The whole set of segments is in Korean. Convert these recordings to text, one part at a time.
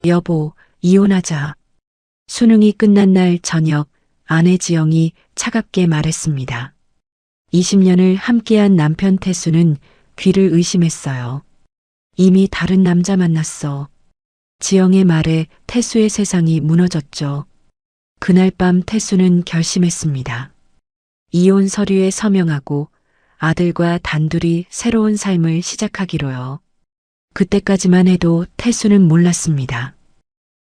여보, 이혼하자. 수능이 끝난 날 저녁 아내 지영이 차갑게 말했습니다. 20년을 함께한 남편 태수는 귀를 의심했어요. 이미 다른 남자 만났어. 지영의 말에 태수의 세상이 무너졌죠. 그날 밤 태수는 결심했습니다. 이혼 서류에 서명하고 아들과 단둘이 새로운 삶을 시작하기로요. 그때까지만 해도 태수는 몰랐습니다.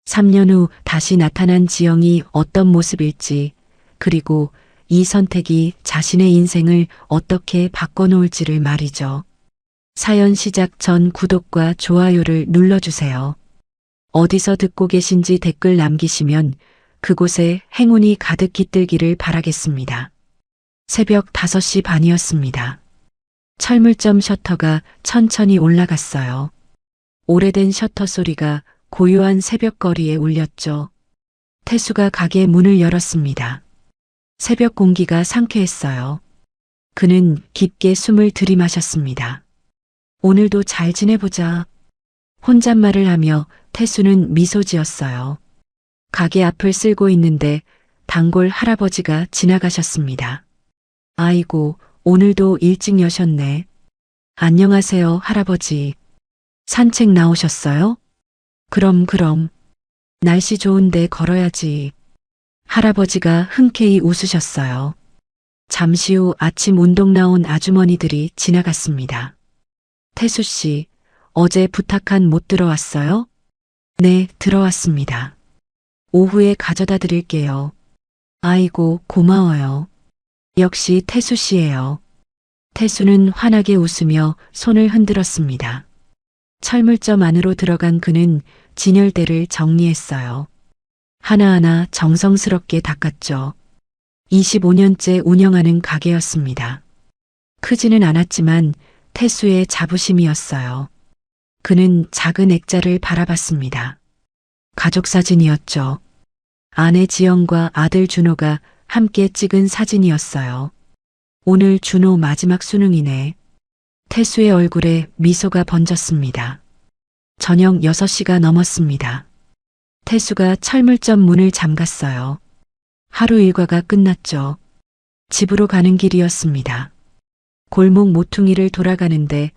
3년 후 다시 나타난 지영이 어떤 모습일지, 그리고 이 선택이 자신의 인생을 어떻게 바꿔놓을지를 말이죠. 사연 시작 전 구독과 좋아요를 눌러주세요. 어디서 듣고 계신지 댓글 남기시면 그곳에 행운이 가득 깃들기를 바라겠습니다. 새벽 5시 반이었습니다. 철물점 셔터가 천천히 올라갔어요. 오래된 셔터 소리가 고요한 새벽거리에 울렸죠. 태수가 가게 문을 열었습니다. 새벽 공기가 상쾌했어요. 그는 깊게 숨을 들이마셨습니다. 오늘도 잘 지내보자. 혼잣말을 하며 태수는 미소 지었어요. 가게 앞을 쓸고 있는데 단골 할아버지가 지나가셨습니다. 아이고, 오늘도 일찍 여셨네. 안녕하세요, 할아버지. 산책 나오셨어요? 그럼. 날씨 좋은데 걸어야지. 할아버지가 흔쾌히 웃으셨어요. 잠시 후 아침 운동 나온 아주머니들이 지나갔습니다. 태수 씨, 어제 부탁한 못 들어왔어요? 네, 들어왔습니다. 오후에 가져다 드릴게요. 아이고, 고마워요. 역시 태수 씨예요. 태수는 환하게 웃으며 손을 흔들었습니다. 철물점 안으로 들어간 그는 진열대를 정리했어요. 하나하나 정성스럽게 닦았죠. 25년째 운영하는 가게였습니다. 크지는 않았지만 태수의 자부심이었어요. 그는 작은 액자를 바라봤습니다. 가족 사진이었죠. 아내 지영과 아들 준호가 함께 찍은 사진이었어요. 오늘 준호 마지막 수능이네. 태수의 얼굴에 미소가 번졌습니다. 저녁 6시가 넘었습니다. 태수가 철물점 문을 잠갔어요. 하루 일과가 끝났죠. 집으로 가는 길이었습니다. 골목 모퉁이를 돌아가는데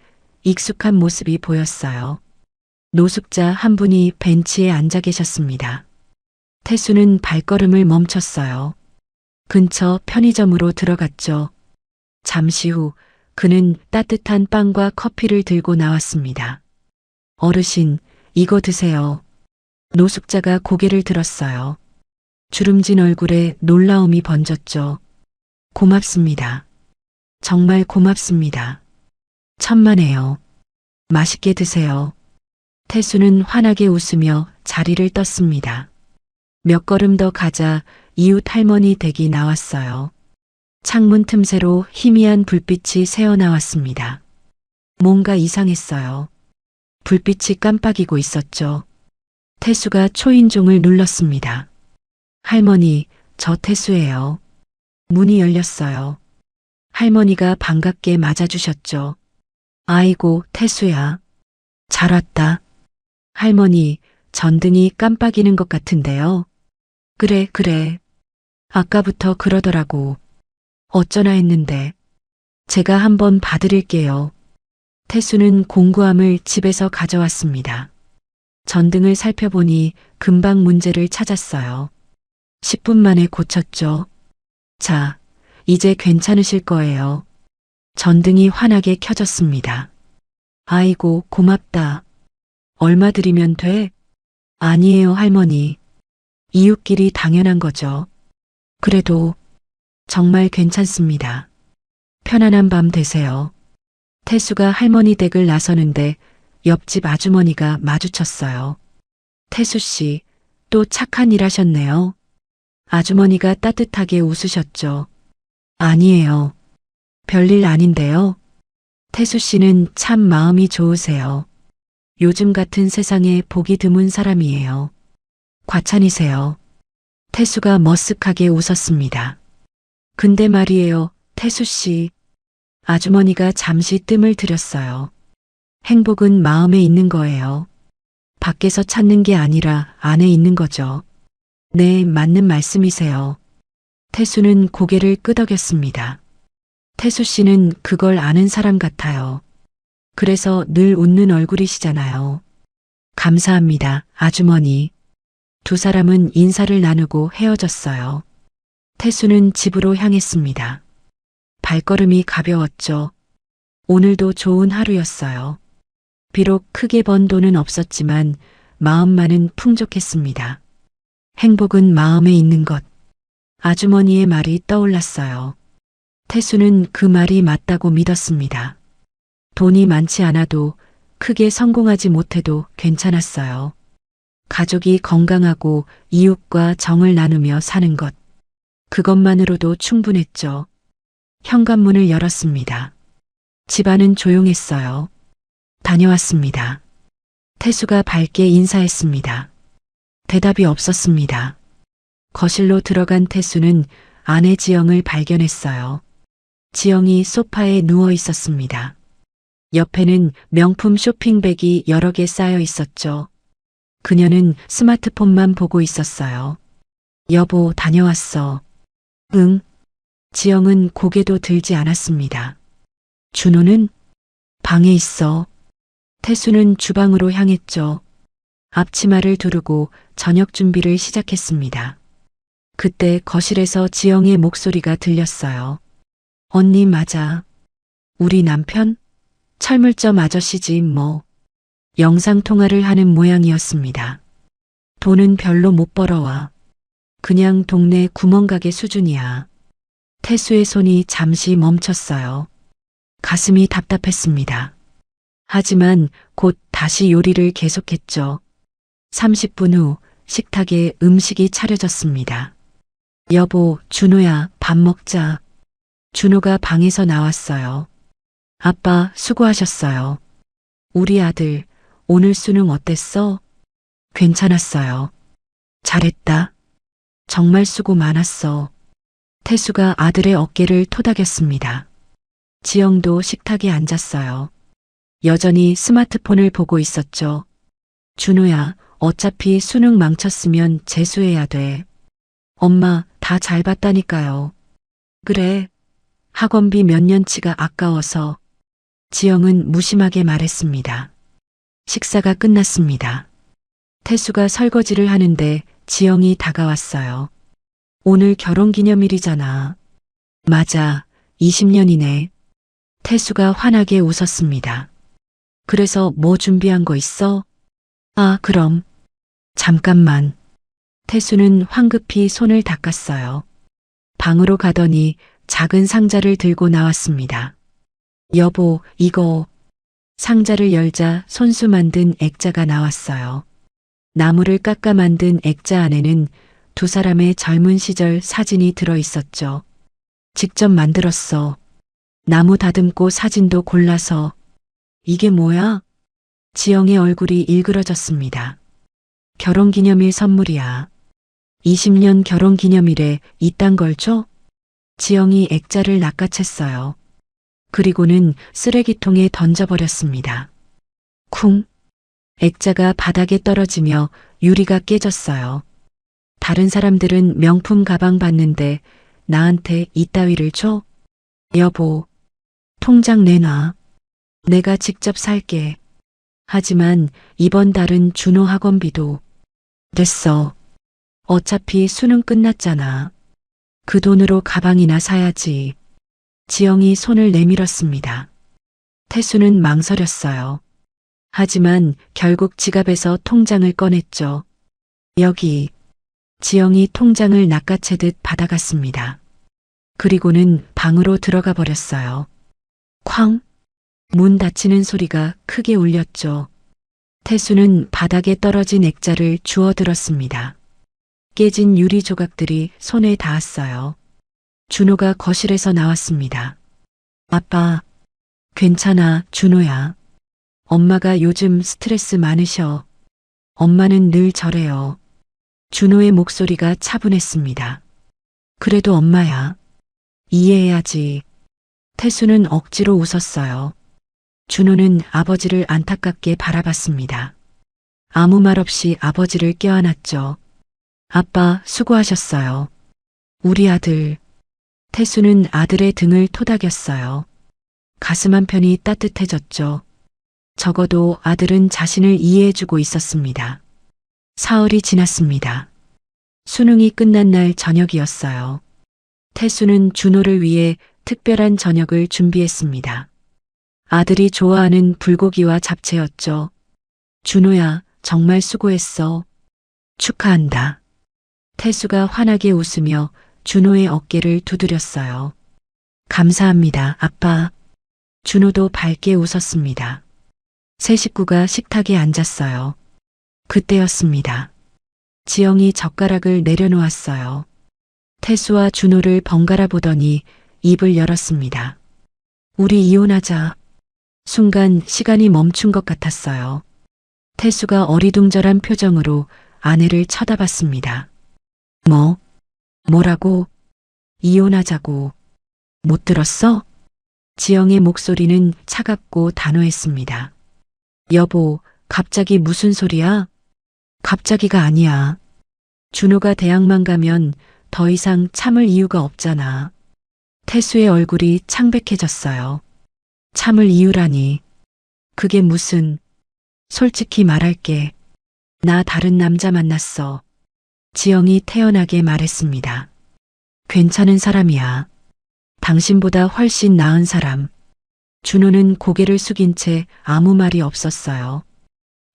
익숙한 모습이 보였어요. 노숙자 한 분이 벤치에 앉아 계셨습니다. 태수는 발걸음을 멈췄어요. 근처 편의점으로 들어갔죠. 잠시 후 그는 따뜻한 빵과 커피를 들고 나왔습니다. 어르신, 이거 드세요. 노숙자가 고개를 들었어요. 주름진 얼굴에 놀라움이 번졌죠. 고맙습니다. 정말 고맙습니다. 천만에요. 맛있게 드세요. 태수는 환하게 웃으며 자리를 떴습니다. 몇 걸음 더 가자 이웃 할머니 댁이 나왔어요. 창문 틈새로 희미한 불빛이 새어나왔습니다. 뭔가 이상했어요. 불빛이 깜빡이고 있었죠. 태수가 초인종을 눌렀습니다. 할머니, 저 태수예요. 문이 열렸어요. 할머니가 반갑게 맞아주셨죠. 아이고, 태수야. 잘 왔다. 할머니, 전등이 깜빡이는 것 같은데요. 그래. 아까부터 그러더라고. 어쩌나 했는데. 제가 한번 봐드릴게요. 태수는 공구함을 집에서 가져왔습니다. 전등을 살펴보니 금방 문제를 찾았어요. 10분 만에 고쳤죠. 자, 이제 괜찮으실 거예요. 전등이 환하게 켜졌습니다. 아이고, 고맙다. 얼마 드리면 돼? 아니에요, 할머니. 이웃끼리 당연한 거죠. 그래도 정말 괜찮습니다. 편안한 밤 되세요. 태수가 할머니 댁을 나서는데 옆집 아주머니가 마주쳤어요. 태수 씨, 또 착한 일 하셨네요. 아주머니가 따뜻하게 웃으셨죠. 아니에요. 별일 아닌데요. 태수 씨는 참 마음이 좋으세요. 요즘 같은 세상에 보기 드문 사람이에요. 과찬이세요. 태수가 머쓱하게 웃었습니다. 근데 말이에요, 태수 씨. 아주머니가 잠시 뜸을 들였어요. 행복은 마음에 있는 거예요. 밖에서 찾는 게 아니라 안에 있는 거죠. 네, 맞는 말씀이세요. 태수는 고개를 끄덕였습니다. 태수 씨는 그걸 아는 사람 같아요. 그래서 늘 웃는 얼굴이시잖아요. 감사합니다, 아주머니. 두 사람은 인사를 나누고 헤어졌어요. 태수는 집으로 향했습니다. 발걸음이 가벼웠죠. 오늘도 좋은 하루였어요. 비록 크게 번 돈은 없었지만 마음만은 풍족했습니다. 행복은 마음에 있는 것. 아주머니의 말이 떠올랐어요. 태수는 그 말이 맞다고 믿었습니다. 돈이 많지 않아도 크게 성공하지 못해도 괜찮았어요. 가족이 건강하고 이웃과 정을 나누며 사는 것. 그것만으로도 충분했죠. 현관문을 열었습니다. 집안은 조용했어요. 다녀왔습니다. 태수가 밝게 인사했습니다. 대답이 없었습니다. 거실로 들어간 태수는 아내 지영을 발견했어요. 지영이 소파에 누워 있었습니다. 옆에는 명품 쇼핑백이 여러 개 쌓여 있었죠. 그녀는 스마트폰만 보고 있었어요. 여보, 다녀왔어. 응. 지영은 고개도 들지 않았습니다. 준호는 방에 있어. 태수는 주방으로 향했죠. 앞치마를 두르고 저녁 준비를 시작했습니다. 그때 거실에서 지영의 목소리가 들렸어요. 언니 맞아. 우리 남편? 철물점 아저씨지 뭐. 영상통화를 하는 모양이었습니다. 돈은 별로 못 벌어와. 그냥 동네 구멍가게 수준이야. 태수의 손이 잠시 멈췄어요. 가슴이 답답했습니다. 하지만 곧 다시 요리를 계속했죠. 30분 후 식탁에 음식이 차려졌습니다. 여보, 준호야, 밥 먹자. 준호가 방에서 나왔어요. 아빠, 수고하셨어요. 우리 아들, 오늘 수능 어땠어? 괜찮았어요. 잘했다. 정말 수고 많았어. 태수가 아들의 어깨를 토닥였습니다. 지영도 식탁에 앉았어요. 여전히 스마트폰을 보고 있었죠. 준호야, 어차피 수능 망쳤으면 재수해야 돼. 엄마, 다 잘 봤다니까요. 그래. 학원비 몇 년치가 아까워서. 지영은 무심하게 말했습니다. 식사가 끝났습니다. 태수가 설거지를 하는데 지영이 다가왔어요. 오늘 결혼기념일이잖아. 맞아, 20년이네. 태수가 환하게 웃었습니다. 그래서 뭐 준비한 거 있어? 아, 그럼. 잠깐만. 태수는 황급히 손을 닦았어요. 방으로 가더니 작은 상자를 들고 나왔습니다. 여보, 이거. 상자를 열자 손수 만든 액자가 나왔어요. 나무를 깎아 만든 액자 안에는 두 사람의 젊은 시절 사진이 들어 있었죠. 직접 만들었어. 나무 다듬고 사진도 골라서. 이게 뭐야? 지영의 얼굴이 일그러졌습니다. 결혼기념일 선물이야. 20년 결혼기념일에 이딴 걸 줘? 지영이 액자를 낚아챘어요. 그리고는 쓰레기통에 던져버렸습니다. 쿵! 액자가 바닥에 떨어지며 유리가 깨졌어요. 다른 사람들은 명품 가방 봤는데 나한테 이따위를 줘? 여보, 통장 내놔. 내가 직접 살게. 하지만 이번 달은 준호 학원비도. 됐어. 어차피 수능 끝났잖아. 그 돈으로 가방이나 사야지. 지영이 손을 내밀었습니다. 태수는 망설였어요. 하지만 결국 지갑에서 통장을 꺼냈죠. 여기. 지영이 통장을 낚아채듯 받아갔습니다. 그리고는 방으로 들어가 버렸어요. 쾅! 문 닫히는 소리가 크게 울렸죠. 태수는 바닥에 떨어진 액자를 주워들었습니다. 깨진 유리 조각들이 손에 닿았어요. 준호가 거실에서 나왔습니다. 아빠, 괜찮아, 준호야. 엄마가 요즘 스트레스 많으셔. 엄마는 늘 저래요. 준호의 목소리가 차분했습니다. 그래도 엄마야. 이해해야지. 태수는 억지로 웃었어요. 준호는 아버지를 안타깝게 바라봤습니다. 아무 말 없이 아버지를 껴안았죠. 아빠, 수고하셨어요. 우리 아들. 태수는 아들의 등을 토닥였어요. 가슴 한편이 따뜻해졌죠. 적어도 아들은 자신을 이해해주고 있었습니다. 사흘이 지났습니다. 수능이 끝난 날 저녁이었어요. 태수는 준호를 위해 특별한 저녁을 준비했습니다. 아들이 좋아하는 불고기와 잡채였죠. 준호야, 정말 수고했어. 축하한다. 태수가 환하게 웃으며 준호의 어깨를 두드렸어요. 감사합니다, 아빠. 준호도 밝게 웃었습니다. 세 식구가 식탁에 앉았어요. 그때였습니다. 지영이 젓가락을 내려놓았어요. 태수와 준호를 번갈아 보더니 입을 열었습니다. 우리 이혼하자. 순간 시간이 멈춘 것 같았어요. 태수가 어리둥절한 표정으로 아내를 쳐다봤습니다. 뭐라고? 이혼하자고. 못 들었어? 지영의 목소리는 차갑고 단호했습니다. 여보, 갑자기 무슨 소리야? 갑자기가 아니야. 준호가 대학만 가면 더 이상 참을 이유가 없잖아. 태수의 얼굴이 창백해졌어요. 참을 이유라니. 그게 무슨... 솔직히 말할게. 나 다른 남자 만났어. 지영이 태연하게 말했습니다. 괜찮은 사람이야. 당신보다 훨씬 나은 사람. 준호는 고개를 숙인 채 아무 말이 없었어요.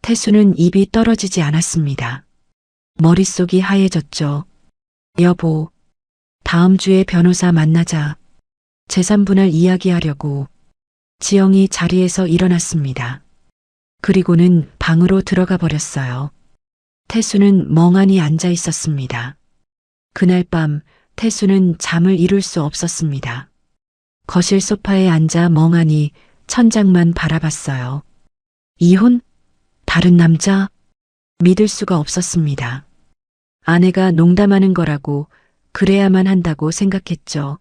태수는 입이 떨어지지 않았습니다. 머릿속이 하얘졌죠. 여보, 다음 주에 변호사 만나자. 재산 분할 이야기하려고. 지영이 자리에서 일어났습니다. 그리고는 방으로 들어가 버렸어요. 태수는 멍하니 앉아 있었습니다. 그날 밤 태수는 잠을 이룰 수 없었습니다. 거실 소파에 앉아 멍하니 천장만 바라봤어요. 이혼? 다른 남자? 믿을 수가 없었습니다. 아내가 농담하는 거라고 그래야만 한다고 생각했죠.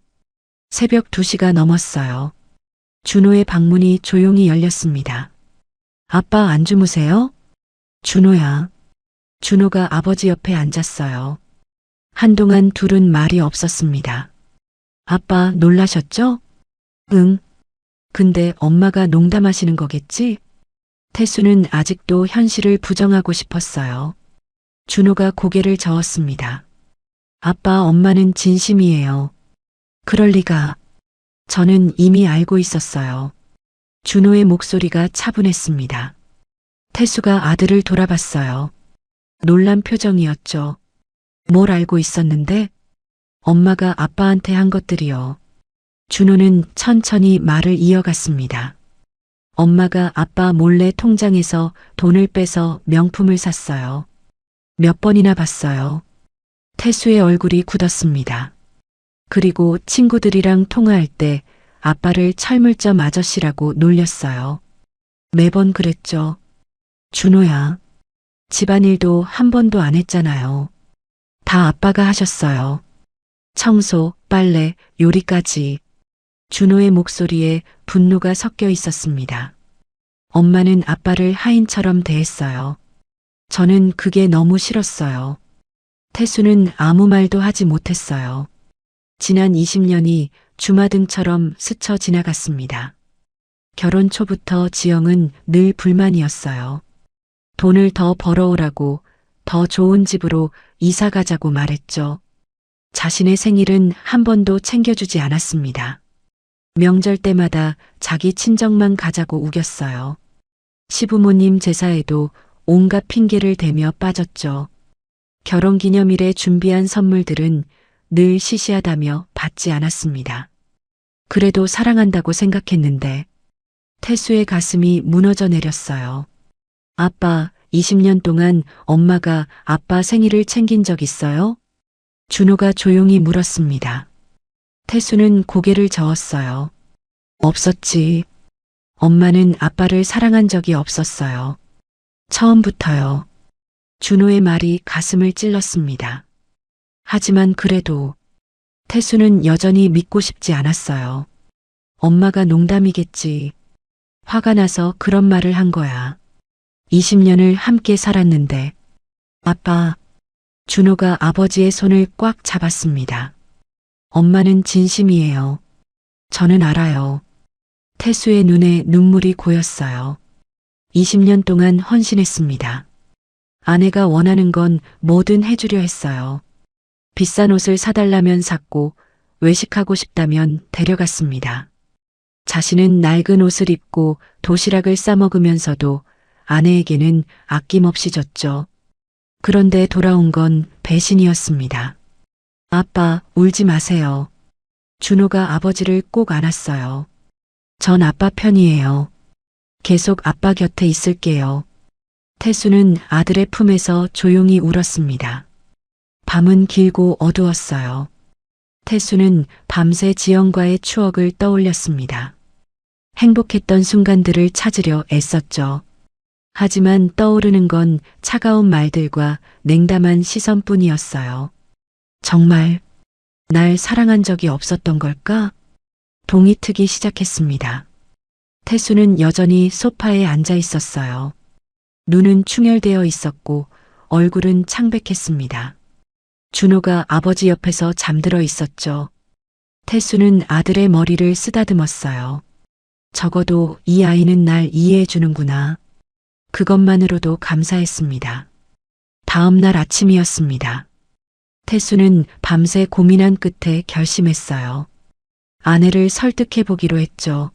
새벽 2시가 넘었어요. 준호의 방문이 조용히 열렸습니다. 아빠 안 주무세요? 준호야. 준호가 아버지 옆에 앉았어요. 한동안 둘은 말이 없었습니다. 아빠 놀라셨죠? 응. 근데 엄마가 농담하시는 거겠지? 태수는 아직도 현실을 부정하고 싶었어요. 준호가 고개를 저었습니다. 아빠, 엄마는 진심이에요. 그럴 리가. 저는 이미 알고 있었어요. 준호의 목소리가 차분했습니다. 태수가 아들을 돌아봤어요. 놀란 표정이었죠. 뭘 알고 있었는데? 엄마가 아빠한테 한 것들이요. 준호는 천천히 말을 이어갔습니다. 엄마가 아빠 몰래 통장에서 돈을 빼서 명품을 샀어요. 몇 번이나 봤어요. 태수의 얼굴이 굳었습니다. 그리고 친구들이랑 통화할 때 아빠를 철물점 아저씨라고 놀렸어요. 매번 그랬죠. 준호야. 집안일도 한 번도 안 했잖아요. 다 아빠가 하셨어요. 청소, 빨래, 요리까지. 준호의 목소리에 분노가 섞여 있었습니다. 엄마는 아빠를 하인처럼 대했어요. 저는 그게 너무 싫었어요. 태수는 아무 말도 하지 못했어요. 지난 20년이 주마등처럼 스쳐 지나갔습니다. 결혼 초부터 지영은 늘 불만이었어요. 돈을 더 벌어오라고, 더 좋은 집으로 이사 가자고 말했죠. 자신의 생일은 한 번도 챙겨주지 않았습니다. 명절 때마다 자기 친정만 가자고 우겼어요. 시부모님 제사에도 온갖 핑계를 대며 빠졌죠. 결혼기념일에 준비한 선물들은 늘 시시하다며 받지 않았습니다. 그래도 사랑한다고 생각했는데 태수의 가슴이 무너져 내렸어요. 아빠, 20년 동안 엄마가 아빠 생일을 챙긴 적 있어요? 준호가 조용히 물었습니다. 태수는 고개를 저었어요. 없었지. 엄마는 아빠를 사랑한 적이 없었어요. 처음부터요. 준호의 말이 가슴을 찔렀습니다. 하지만 그래도 태수는 여전히 믿고 싶지 않았어요. 엄마가 농담이겠지. 화가 나서 그런 말을 한 거야. 20년을 함께 살았는데. 아빠, 준호가 아버지의 손을 꽉 잡았습니다. 엄마는 진심이에요. 저는 알아요. 태수의 눈에 눈물이 고였어요. 20년 동안 헌신했습니다. 아내가 원하는 건 뭐든 해주려 했어요. 비싼 옷을 사달라면 샀고 외식하고 싶다면 데려갔습니다. 자신은 낡은 옷을 입고 도시락을 싸먹으면서도 아내에게는 아낌없이 줬죠. 그런데 돌아온 건 배신이었습니다. 아빠, 울지 마세요. 준호가 아버지를 꼭 안았어요. 전 아빠 편이에요. 계속 아빠 곁에 있을게요. 태수는 아들의 품에서 조용히 울었습니다. 밤은 길고 어두웠어요. 태수는 밤새 지영과의 추억을 떠올렸습니다. 행복했던 순간들을 찾으려 애썼죠. 하지만 떠오르는 건 차가운 말들과 냉담한 시선뿐이었어요. 정말 날 사랑한 적이 없었던 걸까? 동이 트기 시작했습니다. 태수는 여전히 소파에 앉아 있었어요. 눈은 충혈되어 있었고 얼굴은 창백했습니다. 준호가 아버지 옆에서 잠들어 있었죠. 태수는 아들의 머리를 쓰다듬었어요. 적어도 이 아이는 날 이해해 주는구나. 그것만으로도 감사했습니다. 다음 날 아침이었습니다. 태수는 밤새 고민한 끝에 결심했어요. 아내를 설득해 보기로 했죠.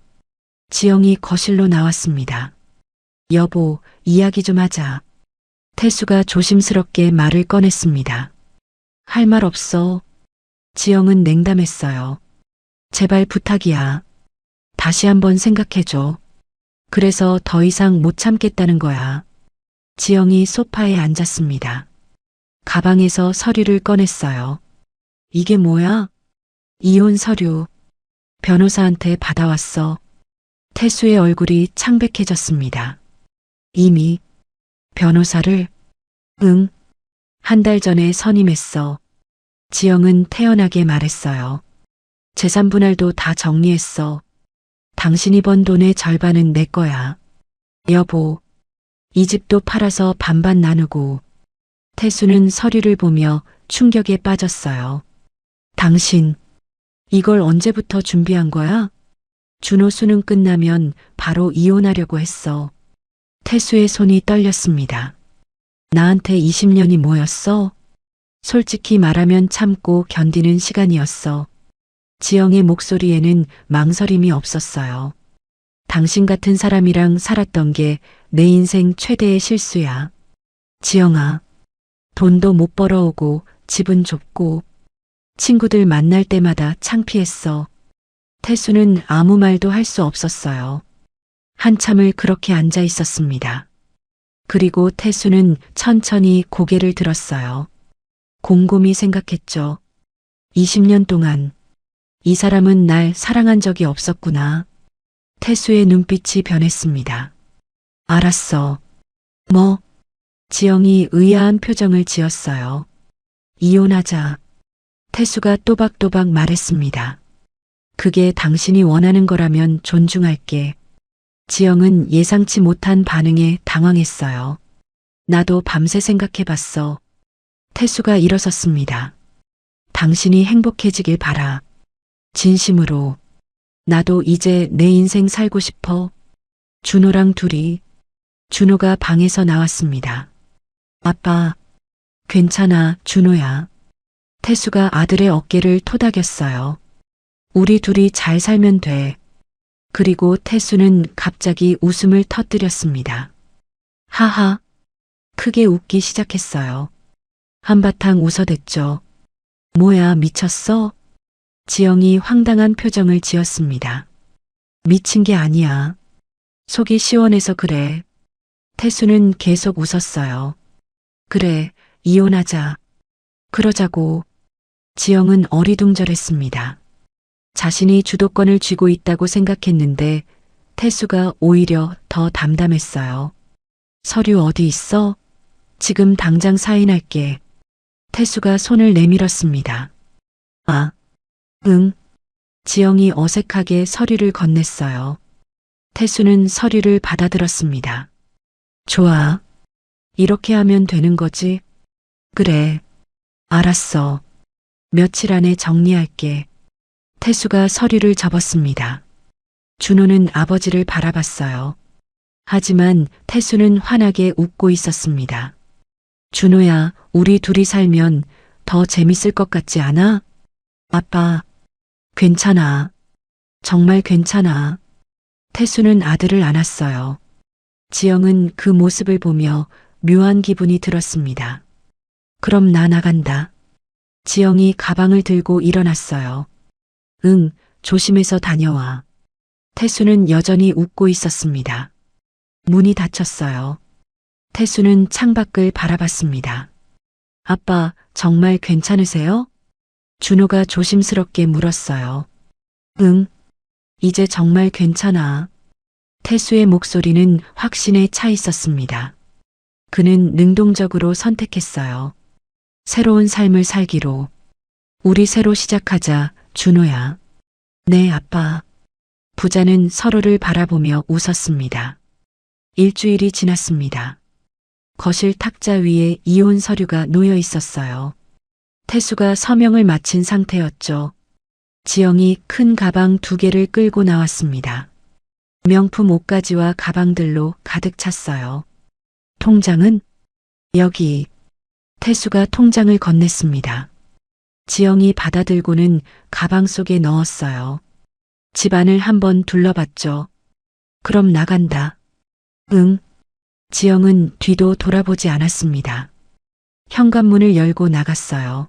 지영이 거실로 나왔습니다. 여보, 이야기 좀 하자. 태수가 조심스럽게 말을 꺼냈습니다. 할 말 없어. 지영은 냉담했어요. 제발 부탁이야. 다시 한번 생각해줘. 그래서 더 이상 못 참겠다는 거야. 지영이 소파에 앉았습니다. 가방에서 서류를 꺼냈어요. 이게 뭐야? 이혼 서류. 변호사한테 받아왔어. 태수의 얼굴이 창백해졌습니다. 이미 변호사를? 응. 한 달 전에 선임했어. 지영은 태연하게 말했어요. 재산 분할도 다 정리했어. 당신이 번 돈의 절반은 내 거야. 여보, 이 집도 팔아서 반반 나누고. 태수는 서류를 보며 충격에 빠졌어요. 당신, 이걸 언제부터 준비한 거야? 준호 수능 끝나면 바로 이혼하려고 했어. 태수의 손이 떨렸습니다. 나한테 20년이 뭐였어? 솔직히 말하면 참고 견디는 시간이었어. 지영의 목소리에는 망설임이 없었어요. 당신 같은 사람이랑 살았던 게 내 인생 최대의 실수야. 지영아, 돈도 못 벌어오고 집은 좁고 친구들 만날 때마다 창피했어. 태수는 아무 말도 할 수 없었어요. 한참을 그렇게 앉아 있었습니다. 그리고 태수는 천천히 고개를 들었어요. 곰곰이 생각했죠. 20년 동안 이 사람은 날 사랑한 적이 없었구나. 태수의 눈빛이 변했습니다. 알았어. 뭐? 지영이 의아한 표정을 지었어요. 이혼하자. 태수가 또박또박 말했습니다. 그게 당신이 원하는 거라면 존중할게. 지영은 예상치 못한 반응에 당황했어요. 나도 밤새 생각해봤어. 태수가 일어섰습니다. 당신이 행복해지길 바라. 진심으로. 나도 이제 내 인생 살고 싶어. 준호랑 둘이. 준호가 방에서 나왔습니다. 아빠, 괜찮아, 준호야. 태수가 아들의 어깨를 토닥였어요. 우리 둘이 잘 살면 돼. 그리고 태수는 갑자기 웃음을 터뜨렸습니다. 하하. 크게 웃기 시작했어요. 한바탕 웃어댔죠. 뭐야, 미쳤어? 지영이 황당한 표정을 지었습니다. 미친 게 아니야. 속이 시원해서 그래. 태수는 계속 웃었어요. 그래, 이혼하자. 그러자고. 지영은 어리둥절했습니다. 자신이 주도권을 쥐고 있다고 생각했는데 태수가 오히려 더 담담했어요. 서류 어디 있어? 지금 당장 사인할게. 태수가 손을 내밀었습니다. 아, 응. 지영이 어색하게 서류를 건넸어요. 태수는 서류를 받아들었습니다. 좋아. 이렇게 하면 되는 거지? 그래. 알았어. 며칠 안에 정리할게. 태수가 서류를 접었습니다. 준호는 아버지를 바라봤어요. 하지만 태수는 환하게 웃고 있었습니다. 준호야, 우리 둘이 살면 더 재밌을 것 같지 않아? 아빠, 괜찮아. 정말 괜찮아. 태수는 아들을 안았어요. 지영은 그 모습을 보며 묘한 기분이 들었습니다. 그럼 나 나간다. 지영이 가방을 들고 일어났어요. 응, 조심해서 다녀와. 태수는 여전히 웃고 있었습니다. 문이 닫혔어요. 태수는 창밖을 바라봤습니다. 아빠, 정말 괜찮으세요? 준호가 조심스럽게 물었어요. 응, 이제 정말 괜찮아. 태수의 목소리는 확신에 차 있었습니다. 그는 능동적으로 선택했어요. 새로운 삶을 살기로. 우리 새로 시작하자, 준호야. 네, 아빠. 부자는 서로를 바라보며 웃었습니다. 일주일이 지났습니다. 거실 탁자 위에 이혼 서류가 놓여 있었어요. 태수가 서명을 마친 상태였죠. 지영이 큰 가방 2개를 끌고 나왔습니다. 명품 옷가지와 가방들로 가득 찼어요. 통장은? 여기. 태수가 통장을 건넸습니다. 지영이 받아들고는 가방 속에 넣었어요. 집안을 한번 둘러봤죠. 그럼 나간다. 응. 지영은 뒤도 돌아보지 않았습니다. 현관문을 열고 나갔어요.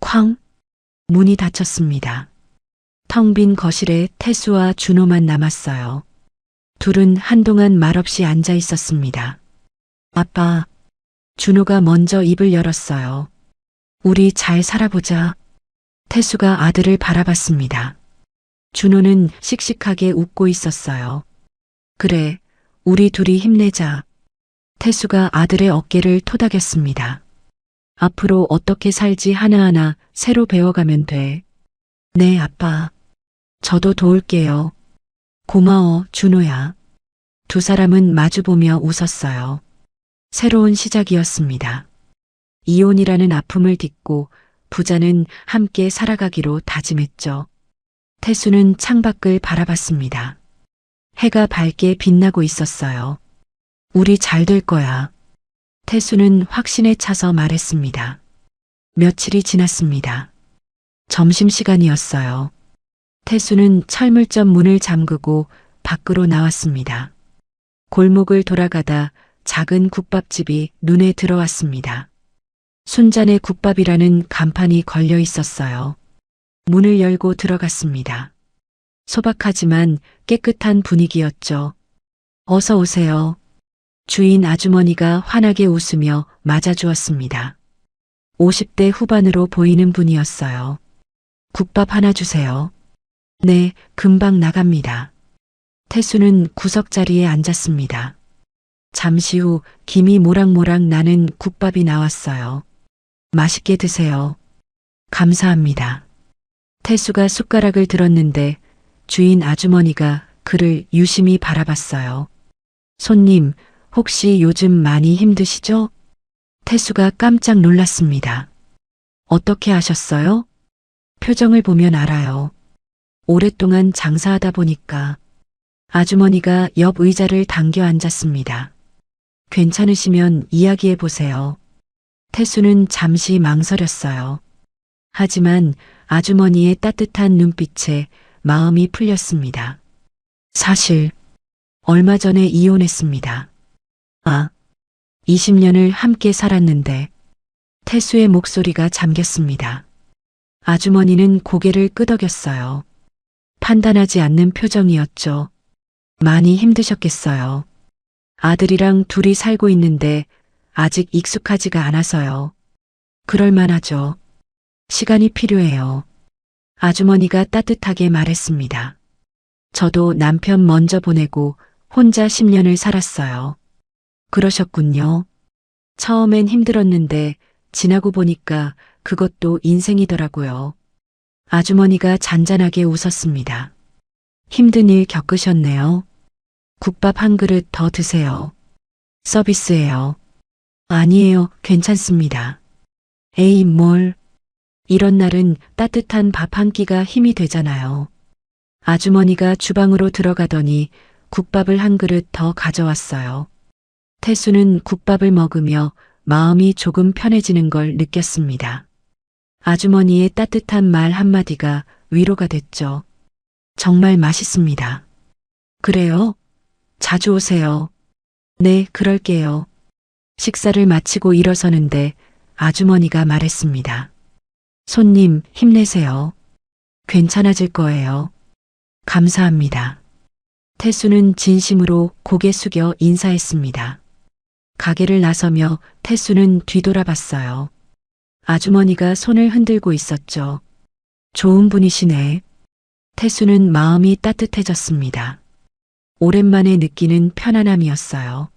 쾅! 문이 닫혔습니다. 텅 빈 거실에 태수와 준호만 남았어요. 둘은 한동안 말없이 앉아 있었습니다. 아빠, 준호가 먼저 입을 열었어요. 우리 잘 살아보자. 태수가 아들을 바라봤습니다. 준호는 씩씩하게 웃고 있었어요. 그래, 우리 둘이 힘내자. 태수가 아들의 어깨를 토닥였습니다. 앞으로 어떻게 살지 하나하나 새로 배워가면 돼. 네, 아빠. 저도 도울게요. 고마워, 준호야. 두 사람은 마주보며 웃었어요. 새로운 시작이었습니다. 이혼이라는 아픔을 딛고 부자는 함께 살아가기로 다짐했죠. 태수는 창밖을 바라봤습니다. 해가 밝게 빛나고 있었어요. 우리 잘 될 거야. 태수는 확신에 차서 말했습니다. 며칠이 지났습니다. 점심시간이었어요. 태수는 철물점 문을 잠그고 밖으로 나왔습니다. 골목을 돌아가다 작은 국밥집이 눈에 들어왔습니다. 순잔의 국밥이라는 간판이 걸려 있었어요. 문을 열고 들어갔습니다. 소박하지만 깨끗한 분위기였죠. 어서 오세요. 주인 아주머니가 환하게 웃으며 맞아주었습니다. 50대 후반으로 보이는 분이었어요. 국밥 하나 주세요. 네, 금방 나갑니다. 태수는 구석자리에 앉았습니다. 잠시 후 김이 모락모락 나는 국밥이 나왔어요. 맛있게 드세요. 감사합니다. 태수가 숟가락을 들었는데 주인 아주머니가 그를 유심히 바라봤어요. 손님, 혹시 요즘 많이 힘드시죠? 태수가 깜짝 놀랐습니다. 어떻게 아셨어요? 표정을 보면 알아요. 오랫동안 장사하다 보니까. 아주머니가 옆 의자를 당겨 앉았습니다. 괜찮으시면 이야기해 보세요. 태수는 잠시 망설였어요. 하지만 아주머니의 따뜻한 눈빛에 마음이 풀렸습니다. 사실 얼마 전에 이혼했습니다. 아, 20년을 함께 살았는데. 태수의 목소리가 잠겼습니다. 아주머니는 고개를 끄덕였어요. 판단하지 않는 표정이었죠. 많이 힘드셨겠어요. 아들이랑 둘이 살고 있는데 아직 익숙하지가 않아서요. 그럴만하죠. 시간이 필요해요. 아주머니가 따뜻하게 말했습니다. 저도 남편 먼저 보내고 혼자 10년을 살았어요. 그러셨군요. 처음엔 힘들었는데 지나고 보니까 그것도 인생이더라고요. 아주머니가 잔잔하게 웃었습니다. 힘든 일 겪으셨네요. 국밥 한 그릇 더 드세요. 서비스예요. 아니에요. 괜찮습니다. 에이, 뭘. 이런 날은 따뜻한 밥 한 끼가 힘이 되잖아요. 아주머니가 주방으로 들어가더니 국밥을 한 그릇 더 가져왔어요. 태수는 국밥을 먹으며 마음이 조금 편해지는 걸 느꼈습니다. 아주머니의 따뜻한 말 한마디가 위로가 됐죠. 정말 맛있습니다. 그래요? 자주 오세요. 네, 그럴게요. 식사를 마치고 일어서는데 아주머니가 말했습니다. 손님, 힘내세요. 괜찮아질 거예요. 감사합니다. 태수는 진심으로 고개 숙여 인사했습니다. 가게를 나서며 태수는 뒤돌아봤어요. 아주머니가 손을 흔들고 있었죠. 좋은 분이시네. 태수는 마음이 따뜻해졌습니다. 오랜만에 느끼는 편안함이었어요.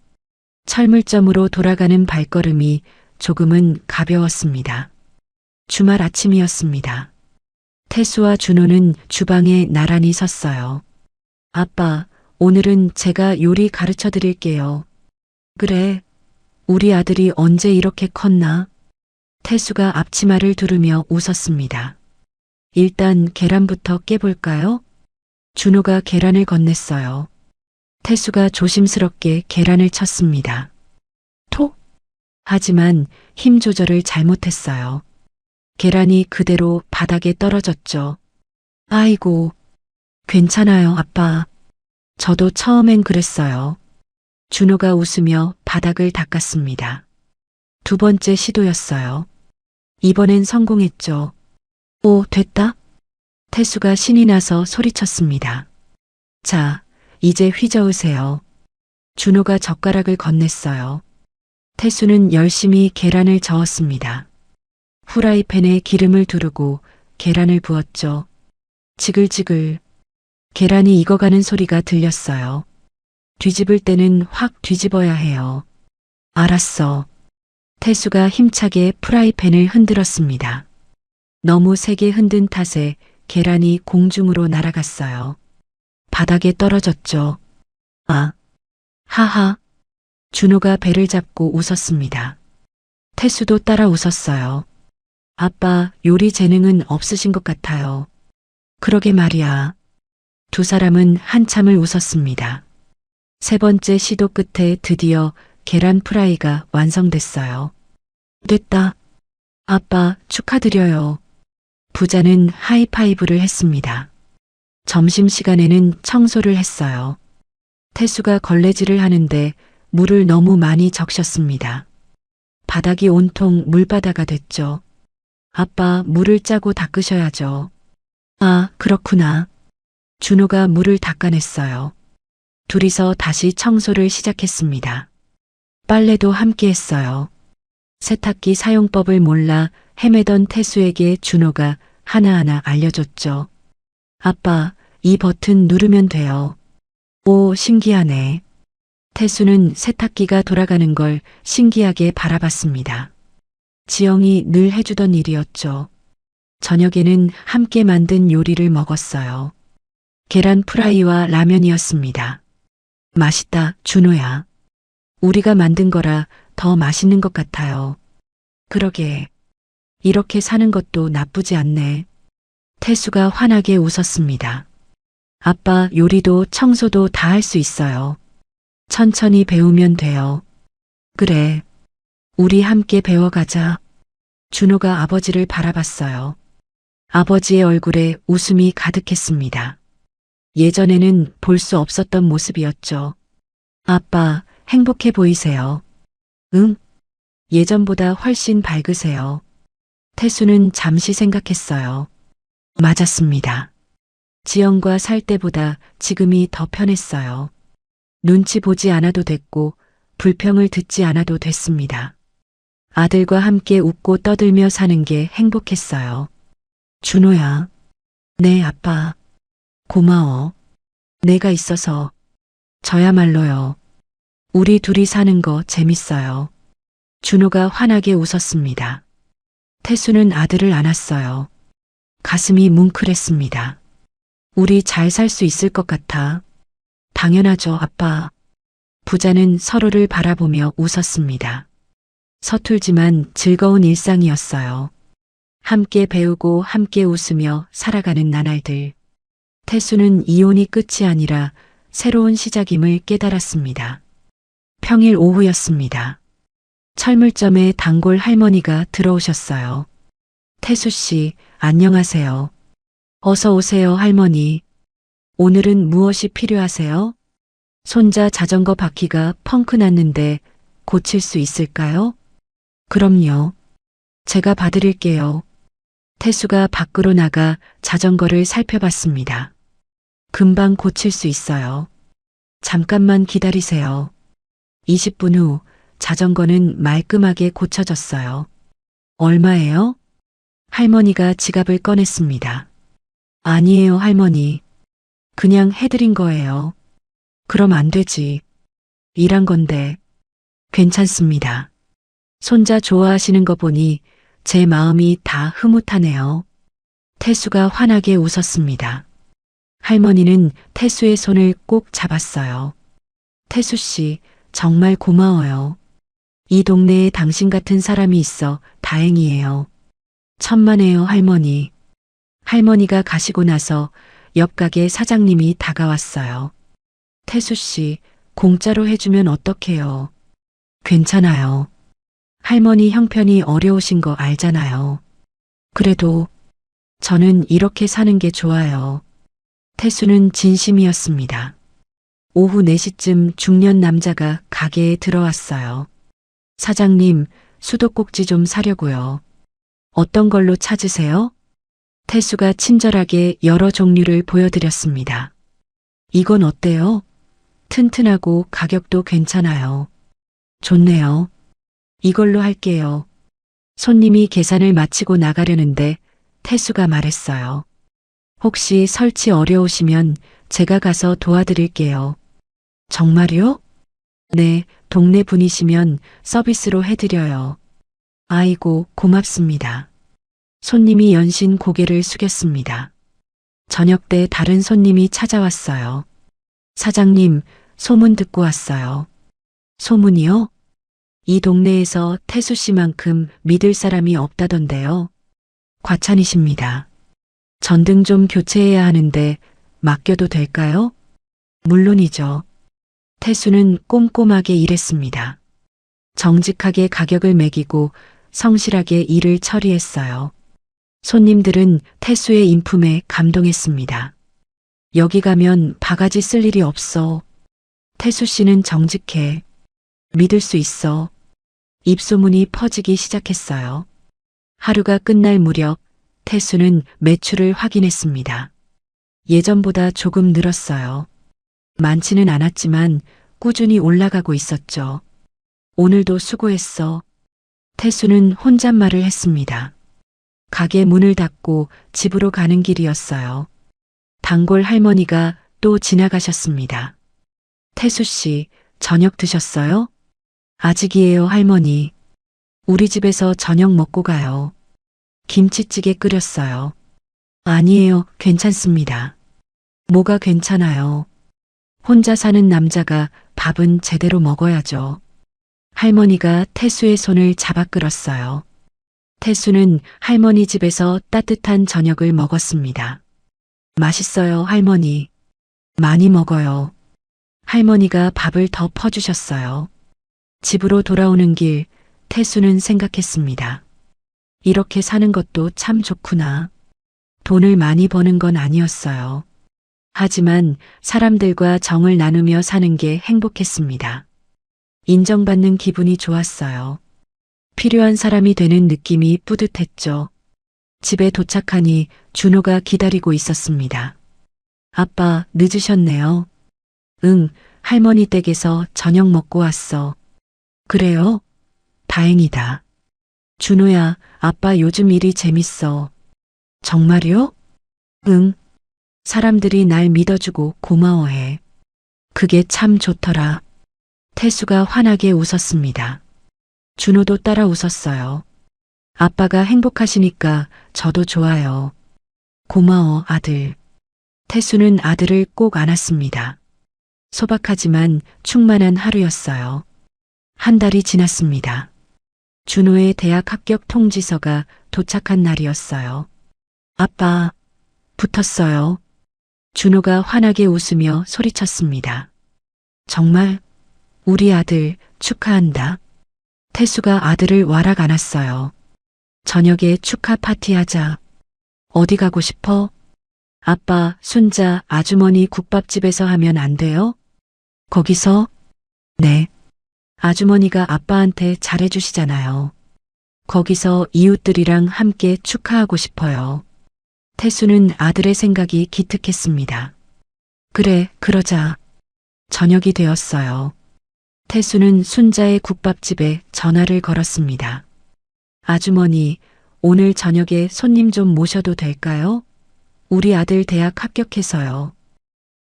철물점으로 돌아가는 발걸음이 조금은 가벼웠습니다. 주말 아침이었습니다. 태수와 준호는 주방에 나란히 섰어요. 아빠, 오늘은 제가 요리 가르쳐 드릴게요. 그래, 우리 아들이 언제 이렇게 컸나? 태수가 앞치마를 두르며 웃었습니다. 일단 계란부터 깨볼까요? 준호가 계란을 건넸어요. 태수가 조심스럽게 계란을 쳤습니다. 톡! 하지만 힘 조절을 잘못했어요. 계란이 그대로 바닥에 떨어졌죠. 아이고, 괜찮아요, 아빠. 저도 처음엔 그랬어요. 준호가 웃으며 바닥을 닦았습니다. 두 번째 시도였어요. 이번엔 성공했죠. 오, 됐다? 태수가 신이 나서 소리쳤습니다. 자, 이제 휘저으세요. 준호가 젓가락을 건넸어요. 태수는 열심히 계란을 저었습니다. 후라이팬에 기름을 두르고 계란을 부었죠. 지글지글. 계란이 익어가는 소리가 들렸어요. 뒤집을 때는 확 뒤집어야 해요. 알았어. 태수가 힘차게 프라이팬을 흔들었습니다. 너무 세게 흔든 탓에 계란이 공중으로 날아갔어요. 바닥에 떨어졌죠. 아, 하하. 준호가 배를 잡고 웃었습니다. 태수도 따라 웃었어요. 아빠, 요리 재능은 없으신 것 같아요. 그러게 말이야. 두 사람은 한참을 웃었습니다. 세 번째 시도 끝에 드디어 계란 프라이가 완성됐어요. 됐다. 아빠, 축하드려요. 부자는 하이파이브를 했습니다. 점심시간에는 청소를 했어요. 태수가 걸레질을 하는데 물을 너무 많이 적셨습니다. 바닥이 온통 물바다가 됐죠. 아빠, 물을 짜고 닦으셔야죠. 아, 그렇구나. 준호가 물을 닦아냈어요. 둘이서 다시 청소를 시작했습니다. 빨래도 함께 했어요. 세탁기 사용법을 몰라 헤매던 태수에게 준호가 하나하나 알려줬죠. 아빠, 이 버튼 누르면 돼요. 오, 신기하네. 태수는 세탁기가 돌아가는 걸 신기하게 바라봤습니다. 지영이 늘 해주던 일이었죠. 저녁에는 함께 만든 요리를 먹었어요. 계란 프라이와 라면이었습니다. 맛있다, 준호야. 우리가 만든 거라 더 맛있는 것 같아요. 그러게. 이렇게 사는 것도 나쁘지 않네. 태수가 환하게 웃었습니다. 아빠, 요리도 청소도 다 할 수 있어요. 천천히 배우면 돼요. 그래. 우리 함께 배워가자. 준호가 아버지를 바라봤어요. 아버지의 얼굴에 웃음이 가득했습니다. 예전에는 볼 수 없었던 모습이었죠. 아빠, 행복해 보이세요. 응? 예전보다 훨씬 밝으세요. 태수는 잠시 생각했어요. 맞았습니다. 지영과 살 때보다 지금이 더 편했어요. 눈치 보지 않아도 됐고 불평을 듣지 않아도 됐습니다. 아들과 함께 웃고 떠들며 사는 게 행복했어요. 준호야. 네, 아빠. 고마워. 내가 있어서. 저야말로요. 우리 둘이 사는 거 재밌어요. 준호가 환하게 웃었습니다. 태수는 아들을 안았어요. 가슴이 뭉클했습니다. 우리 잘 살 수 있을 것 같아. 당연하죠, 아빠. 부자는 서로를 바라보며 웃었습니다. 서툴지만 즐거운 일상이었어요. 함께 배우고 함께 웃으며 살아가는 나날들. 태수는 이혼이 끝이 아니라 새로운 시작임을 깨달았습니다. 평일 오후였습니다. 철물점에 단골 할머니가 들어오셨어요. 태수 씨, 안녕하세요. 어서 오세요, 할머니. 오늘은 무엇이 필요하세요? 손자 자전거 바퀴가 펑크 났는데 고칠 수 있을까요? 그럼요. 제가 봐드릴게요. 태수가 밖으로 나가 자전거를 살펴봤습니다. 금방 고칠 수 있어요. 잠깐만 기다리세요. 20분 후 자전거는 말끔하게 고쳐졌어요. 얼마예요? 할머니가 지갑을 꺼냈습니다. 아니에요, 할머니. 그냥 해드린 거예요. 그럼 안 되지. 일한 건데. 괜찮습니다. 손자 좋아하시는 거 보니 제 마음이 다 흐뭇하네요. 태수가 환하게 웃었습니다. 할머니는 태수의 손을 꼭 잡았어요. 태수 씨, 정말 고마워요. 이 동네에 당신 같은 사람이 있어 다행이에요. 천만에요, 할머니. 할머니가 가시고 나서 옆 가게 사장님이 다가왔어요. 태수 씨, 공짜로 해주면 어떡해요? 괜찮아요. 할머니 형편이 어려우신 거 알잖아요. 그래도 저는 이렇게 사는 게 좋아요. 태수는 진심이었습니다. 오후 4시쯤 중년 남자가 가게에 들어왔어요. 사장님, 수도꼭지 좀 사려고요. 어떤 걸로 찾으세요? 태수가 친절하게 여러 종류를 보여드렸습니다. 이건 어때요? 튼튼하고 가격도 괜찮아요. 좋네요. 이걸로 할게요. 손님이 계산을 마치고 나가려는데 태수가 말했어요. 혹시 설치 어려우시면 제가 가서 도와드릴게요. 정말요? 네, 동네 분이시면 서비스로 해드려요. 아이고, 고맙습니다. 손님이 연신 고개를 숙였습니다. 저녁 때 다른 손님이 찾아왔어요. 사장님, 소문 듣고 왔어요. 소문이요? 이 동네에서 태수 씨만큼 믿을 사람이 없다던데요. 과찬이십니다. 전등 좀 교체해야 하는데 맡겨도 될까요? 물론이죠. 태수는 꼼꼼하게 일했습니다. 정직하게 가격을 매기고 성실하게 일을 처리했어요. 손님들은 태수의 인품에 감동했습니다. 여기 가면 바가지 쓸 일이 없어. 태수 씨는 정직해. 믿을 수 있어. 입소문이 퍼지기 시작했어요. 하루가 끝날 무렵 태수는 매출을 확인했습니다. 예전보다 조금 늘었어요. 많지는 않았지만 꾸준히 올라가고 있었죠. 오늘도 수고했어. 태수는 혼잣말을 했습니다. 가게 문을 닫고 집으로 가는 길이었어요. 단골 할머니가 또 지나가셨습니다. 태수 씨, 저녁 드셨어요? 아직이에요, 할머니. 우리 집에서 저녁 먹고 가요. 김치찌개 끓였어요. 아니에요, 괜찮습니다. 뭐가 괜찮아요? 혼자 사는 남자가 밥은 제대로 먹어야죠. 할머니가 태수의 손을 잡아 끌었어요. 태수는 할머니 집에서 따뜻한 저녁을 먹었습니다. 맛있어요, 할머니. 많이 먹어요. 할머니가 밥을 더 퍼주셨어요. 집으로 돌아오는 길, 태수는 생각했습니다. 이렇게 사는 것도 참 좋구나. 돈을 많이 버는 건 아니었어요. 하지만 사람들과 정을 나누며 사는 게 행복했습니다. 인정받는 기분이 좋았어요. 필요한 사람이 되는 느낌이 뿌듯했죠. 집에 도착하니 준호가 기다리고 있었습니다. 아빠, 늦으셨네요. 응, 할머니 댁에서 저녁 먹고 왔어. 그래요? 다행이다. 준호야, 아빠 요즘 일이 재밌어. 정말요? 응. 사람들이 날 믿어주고 고마워해. 그게 참 좋더라. 태수가 환하게 웃었습니다. 준호도 따라 웃었어요. 아빠가 행복하시니까 저도 좋아요. 고마워, 아들. 태수는 아들을 꼭 안았습니다. 소박하지만 충만한 하루였어요. 한 달이 지났습니다. 준호의 대학 합격 통지서가 도착한 날이었어요. 아빠, 붙었어요. 준호가 환하게 웃으며 소리쳤습니다. 정말? 우리 아들 축하한다. 태수가 아들을 와락 안았어요. 저녁에 축하 파티하자. 어디 가고 싶어? 아빠, 순자, 아주머니 국밥집에서 하면 안 돼요? 거기서? 네. 아주머니가 아빠한테 잘해주시잖아요. 거기서 이웃들이랑 함께 축하하고 싶어요. 태수는 아들의 생각이 기특했습니다. 그래, 그러자. 저녁이 되었어요. 태수는 순자의 국밥집에 전화를 걸었습니다. 아주머니, 오늘 저녁에 손님 좀 모셔도 될까요? 우리 아들 대학 합격해서요.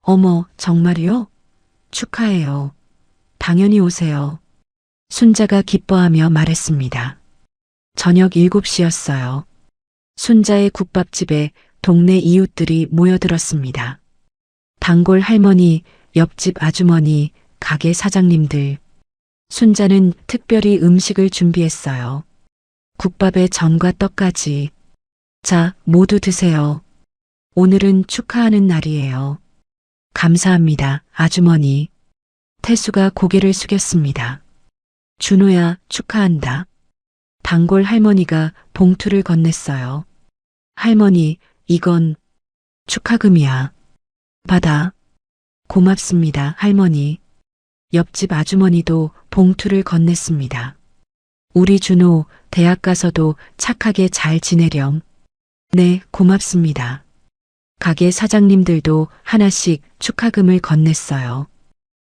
어머, 정말요? 축하해요. 당연히 오세요. 순자가 기뻐하며 말했습니다. 저녁 7시였어요. 순자의 국밥집에 동네 이웃들이 모여들었습니다. 단골 할머니, 옆집 아주머니, 가게 사장님들. 순자는 특별히 음식을 준비했어요. 국밥에 전과 떡까지. 자, 모두 드세요. 오늘은 축하하는 날이에요. 감사합니다, 아주머니. 태수가 고개를 숙였습니다. 준호야, 축하한다. 단골 할머니가 봉투를 건넸어요. 할머니, 이건 축하금이야. 받아. 고맙습니다, 할머니. 옆집 아주머니도 봉투를 건넸습니다. 우리 준호 대학 가서도 착하게 잘 지내렴. 네, 고맙습니다. 가게 사장님들도 하나씩 축하금을 건넸어요.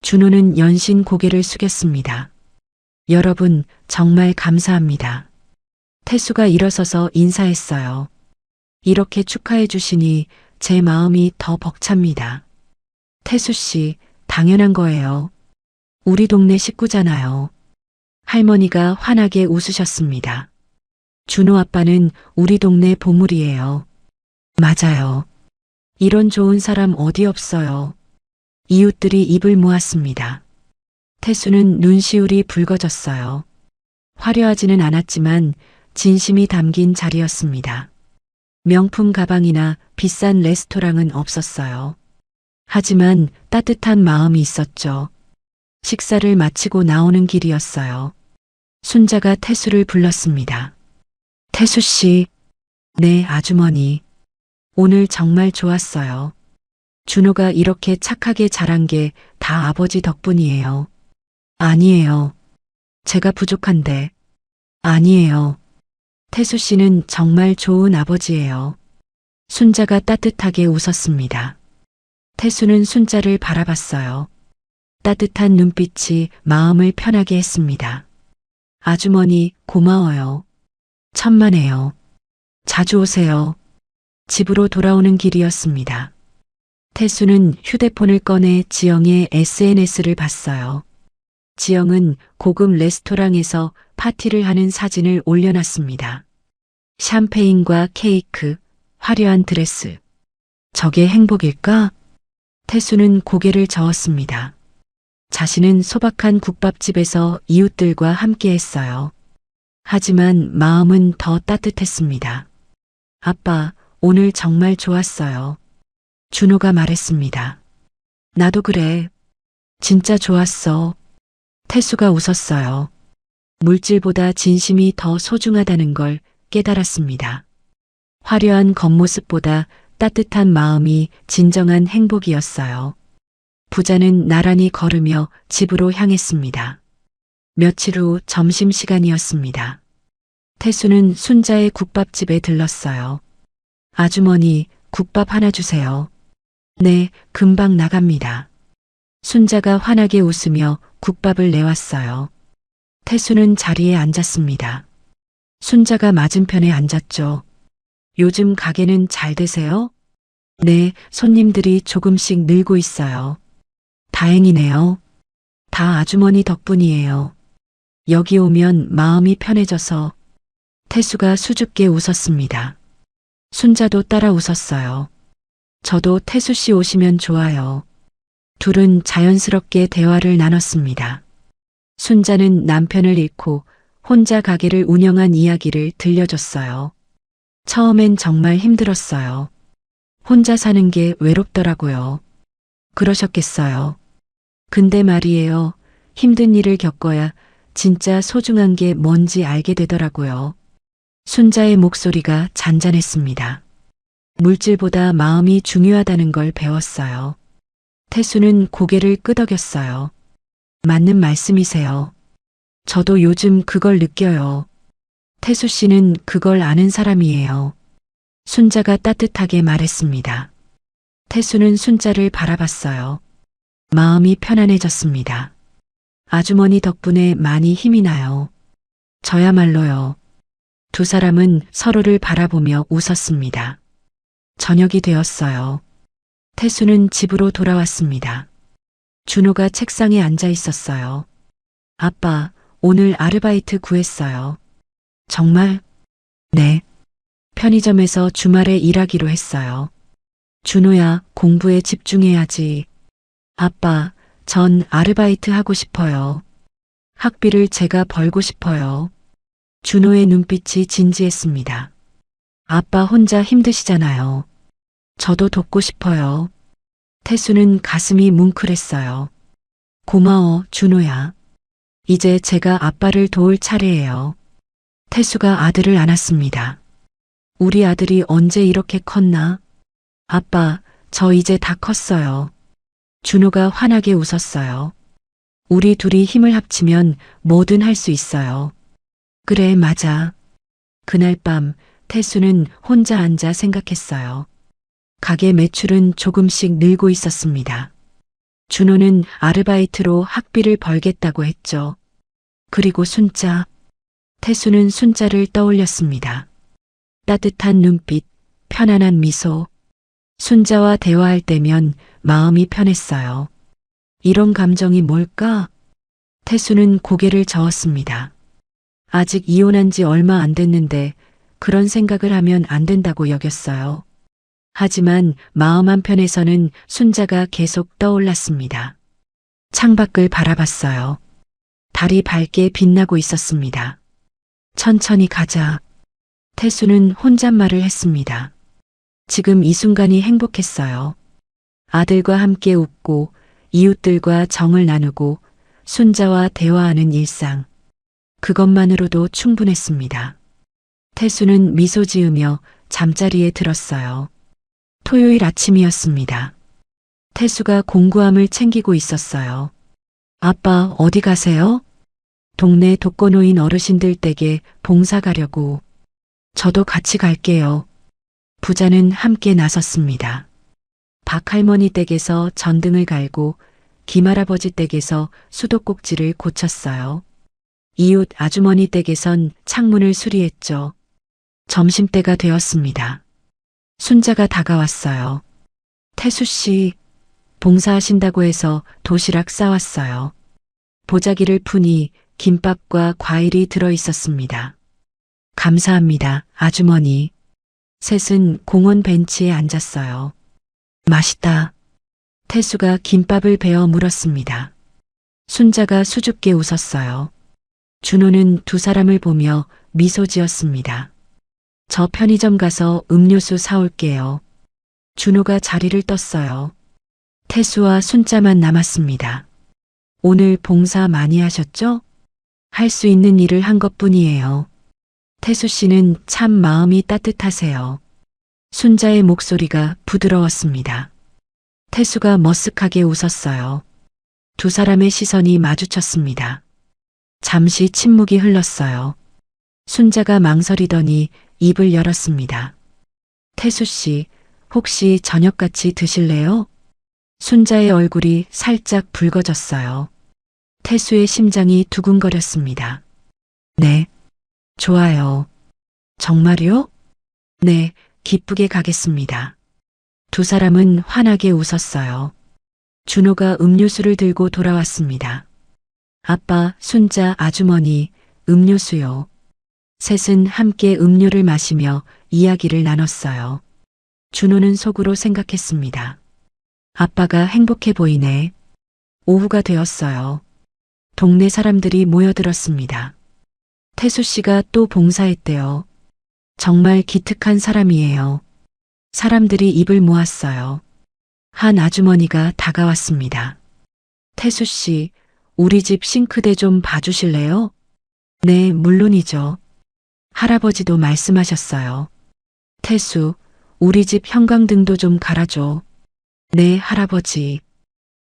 준호는 연신 고개를 숙였습니다. 여러분, 정말 감사합니다. 태수가 일어서서 인사했어요. 이렇게 축하해 주시니 제 마음이 더 벅찹니다. 태수 씨, 당연한 거예요. 우리 동네 식구잖아요. 할머니가 환하게 웃으셨습니다. 준호 아빠는 우리 동네 보물이에요. 맞아요. 이런 좋은 사람 어디 없어요. 이웃들이 입을 모았습니다. 태수는 눈시울이 붉어졌어요. 화려하지는 않았지만 진심이 담긴 자리였습니다. 명품 가방이나 비싼 레스토랑은 없었어요. 하지만 따뜻한 마음이 있었죠. 식사를 마치고 나오는 길이었어요. 순자가 태수를 불렀습니다. 태수 씨. 네, 아주머니. 오늘 정말 좋았어요. 준호가 이렇게 착하게 자란 게 다 아버지 덕분이에요. 아니에요. 제가 부족한데. 아니에요. 태수 씨는 정말 좋은 아버지예요. 순자가 따뜻하게 웃었습니다. 태수는 순자를 바라봤어요. 따뜻한 눈빛이 마음을 편하게 했습니다. 아주머니, 고마워요. 천만에요. 자주 오세요. 집으로 돌아오는 길이었습니다. 태수는 휴대폰을 꺼내 지영의 SNS를 봤어요. 지영은 고급 레스토랑에서 파티를 하는 사진을 올려놨습니다. 샴페인과 케이크, 화려한 드레스. 저게 행복일까? 태수는 고개를 저었습니다. 자신은 소박한 국밥집에서 이웃들과 함께 했어요. 하지만 마음은 더 따뜻했습니다. 아빠, 오늘 정말 좋았어요. 준호가 말했습니다. 나도 그래. 진짜 좋았어. 태수가 웃었어요. 물질보다 진심이 더 소중하다는 걸 깨달았습니다. 화려한 겉모습보다 따뜻한 마음이 진정한 행복이었어요. 부자는 나란히 걸으며 집으로 향했습니다. 며칠 후 점심시간이었습니다. 태수는 순자의 국밥집에 들렀어요. 아주머니, 국밥 하나 주세요. 네, 금방 나갑니다. 순자가 환하게 웃으며 국밥을 내왔어요. 태수는 자리에 앉았습니다. 순자가 맞은편에 앉았죠. 요즘 가게는 잘 되세요? 네, 손님들이 조금씩 늘고 있어요. 다행이네요. 다 아주머니 덕분이에요. 여기 오면 마음이 편해져서. 태수가 수줍게 웃었습니다. 순자도 따라 웃었어요. 저도 태수 씨 오시면 좋아요. 둘은 자연스럽게 대화를 나눴습니다. 순자는 남편을 잃고 혼자 가게를 운영한 이야기를 들려줬어요. 처음엔 정말 힘들었어요. 혼자 사는 게 외롭더라고요. 그러셨겠어요. 근데 말이에요. 힘든 일을 겪어야 진짜 소중한 게 뭔지 알게 되더라고요. 순자의 목소리가 잔잔했습니다. 물질보다 마음이 중요하다는 걸 배웠어요. 태수는 고개를 끄덕였어요. 맞는 말씀이세요. 저도 요즘 그걸 느껴요. 태수 씨는 그걸 아는 사람이에요. 순자가 따뜻하게 말했습니다. 태수는 순자를 바라봤어요. 마음이 편안해졌습니다. 아주머니 덕분에 많이 힘이 나요. 저야말로요. 두 사람은 서로를 바라보며 웃었습니다. 저녁이 되었어요. 태수는 집으로 돌아왔습니다. 준호가 책상에 앉아 있었어요. 아빠, 오늘 아르바이트 구했어요. 정말? 네. 편의점에서 주말에 일하기로 했어요. 준호야, 공부에 집중해야지. 아빠, 전 아르바이트 하고 싶어요. 학비를 제가 벌고 싶어요. 준호의 눈빛이 진지했습니다. 아빠 혼자 힘드시잖아요. 저도 돕고 싶어요. 태수는 가슴이 뭉클했어요. 고마워, 준호야. 이제 제가 아빠를 도울 차례예요. 태수가 아들을 안았습니다. 우리 아들이 언제 이렇게 컸나? 아빠, 저 이제 다 컸어요. 준호가 환하게 웃었어요. 우리 둘이 힘을 합치면 뭐든 할 수 있어요. 그래, 맞아. 그날 밤 태수는 혼자 앉아 생각했어요. 가게 매출은 조금씩 늘고 있었습니다. 준호는 아르바이트로 학비를 벌겠다고 했죠. 그리고 순자. 태수는 순자를 떠올렸습니다. 따뜻한 눈빛, 편안한 미소. 순자와 대화할 때면 마음이 편했어요. 이런 감정이 뭘까? 태수는 고개를 저었습니다. 아직 이혼한 지 얼마 안 됐는데 그런 생각을 하면 안 된다고 여겼어요. 하지만 마음 한편에서는 순자가 계속 떠올랐습니다. 창밖을 바라봤어요. 달이 밝게 빛나고 있었습니다. 천천히 가자. 태수는 혼잣말을 했습니다. 지금 이 순간이 행복했어요. 아들과 함께 웃고 이웃들과 정을 나누고 순자와 대화하는 일상. 그것만으로도 충분했습니다. 태수는 미소 지으며 잠자리에 들었어요. 토요일 아침이었습니다. 태수가 공구함을 챙기고 있었어요. 아빠, 어디 가세요? 동네 독거노인 어르신들 댁에 봉사 가려고. 저도 같이 갈게요. 부자는 함께 나섰습니다. 박할머니 댁에서 전등을 갈고 김할아버지 댁에서 수도꼭지를 고쳤어요. 이웃 아주머니 댁에선 창문을 수리했죠. 점심때가 되었습니다. 순자가 다가왔어요. 태수 씨, 봉사하신다고 해서 도시락 싸왔어요. 보자기를 푸니 김밥과 과일이 들어 있었습니다. 감사합니다, 아주머니. 셋은 공원 벤치에 앉았어요. 맛있다. 태수가 김밥을 베어 물었습니다. 순자가 수줍게 웃었어요. 준호는 두 사람을 보며 미소 지었습니다. 저 편의점 가서 음료수 사올게요. 준호가 자리를 떴어요. 태수와 순자만 남았습니다. 오늘 봉사 많이 하셨죠? 할 수 있는 일을 한 것뿐이에요. 태수 씨는 참 마음이 따뜻하세요. 순자의 목소리가 부드러웠습니다. 태수가 머쓱하게 웃었어요. 두 사람의 시선이 마주쳤습니다. 잠시 침묵이 흘렀어요. 순자가 망설이더니 입을 열었습니다. 태수 씨, 혹시 저녁 같이 드실래요? 순자의 얼굴이 살짝 붉어졌어요. 태수의 심장이 두근거렸습니다. 네, 좋아요. 정말요? 네, 기쁘게 가겠습니다. 두 사람은 환하게 웃었어요. 준호가 음료수를 들고 돌아왔습니다. 아빠, 순자, 아주머니, 음료수요. 셋은 함께 음료를 마시며 이야기를 나눴어요. 준호는 속으로 생각했습니다. 아빠가 행복해 보이네. 오후가 되었어요. 동네 사람들이 모여들었습니다. 태수 씨가 또 봉사했대요. 정말 기특한 사람이에요. 사람들이 입을 모았어요. 한 아주머니가 다가왔습니다. 태수 씨, 우리 집 싱크대 좀 봐주실래요? 네, 물론이죠. 할아버지도 말씀하셨어요. 태수, 우리 집 형광등도 좀 갈아줘. 네, 할아버지.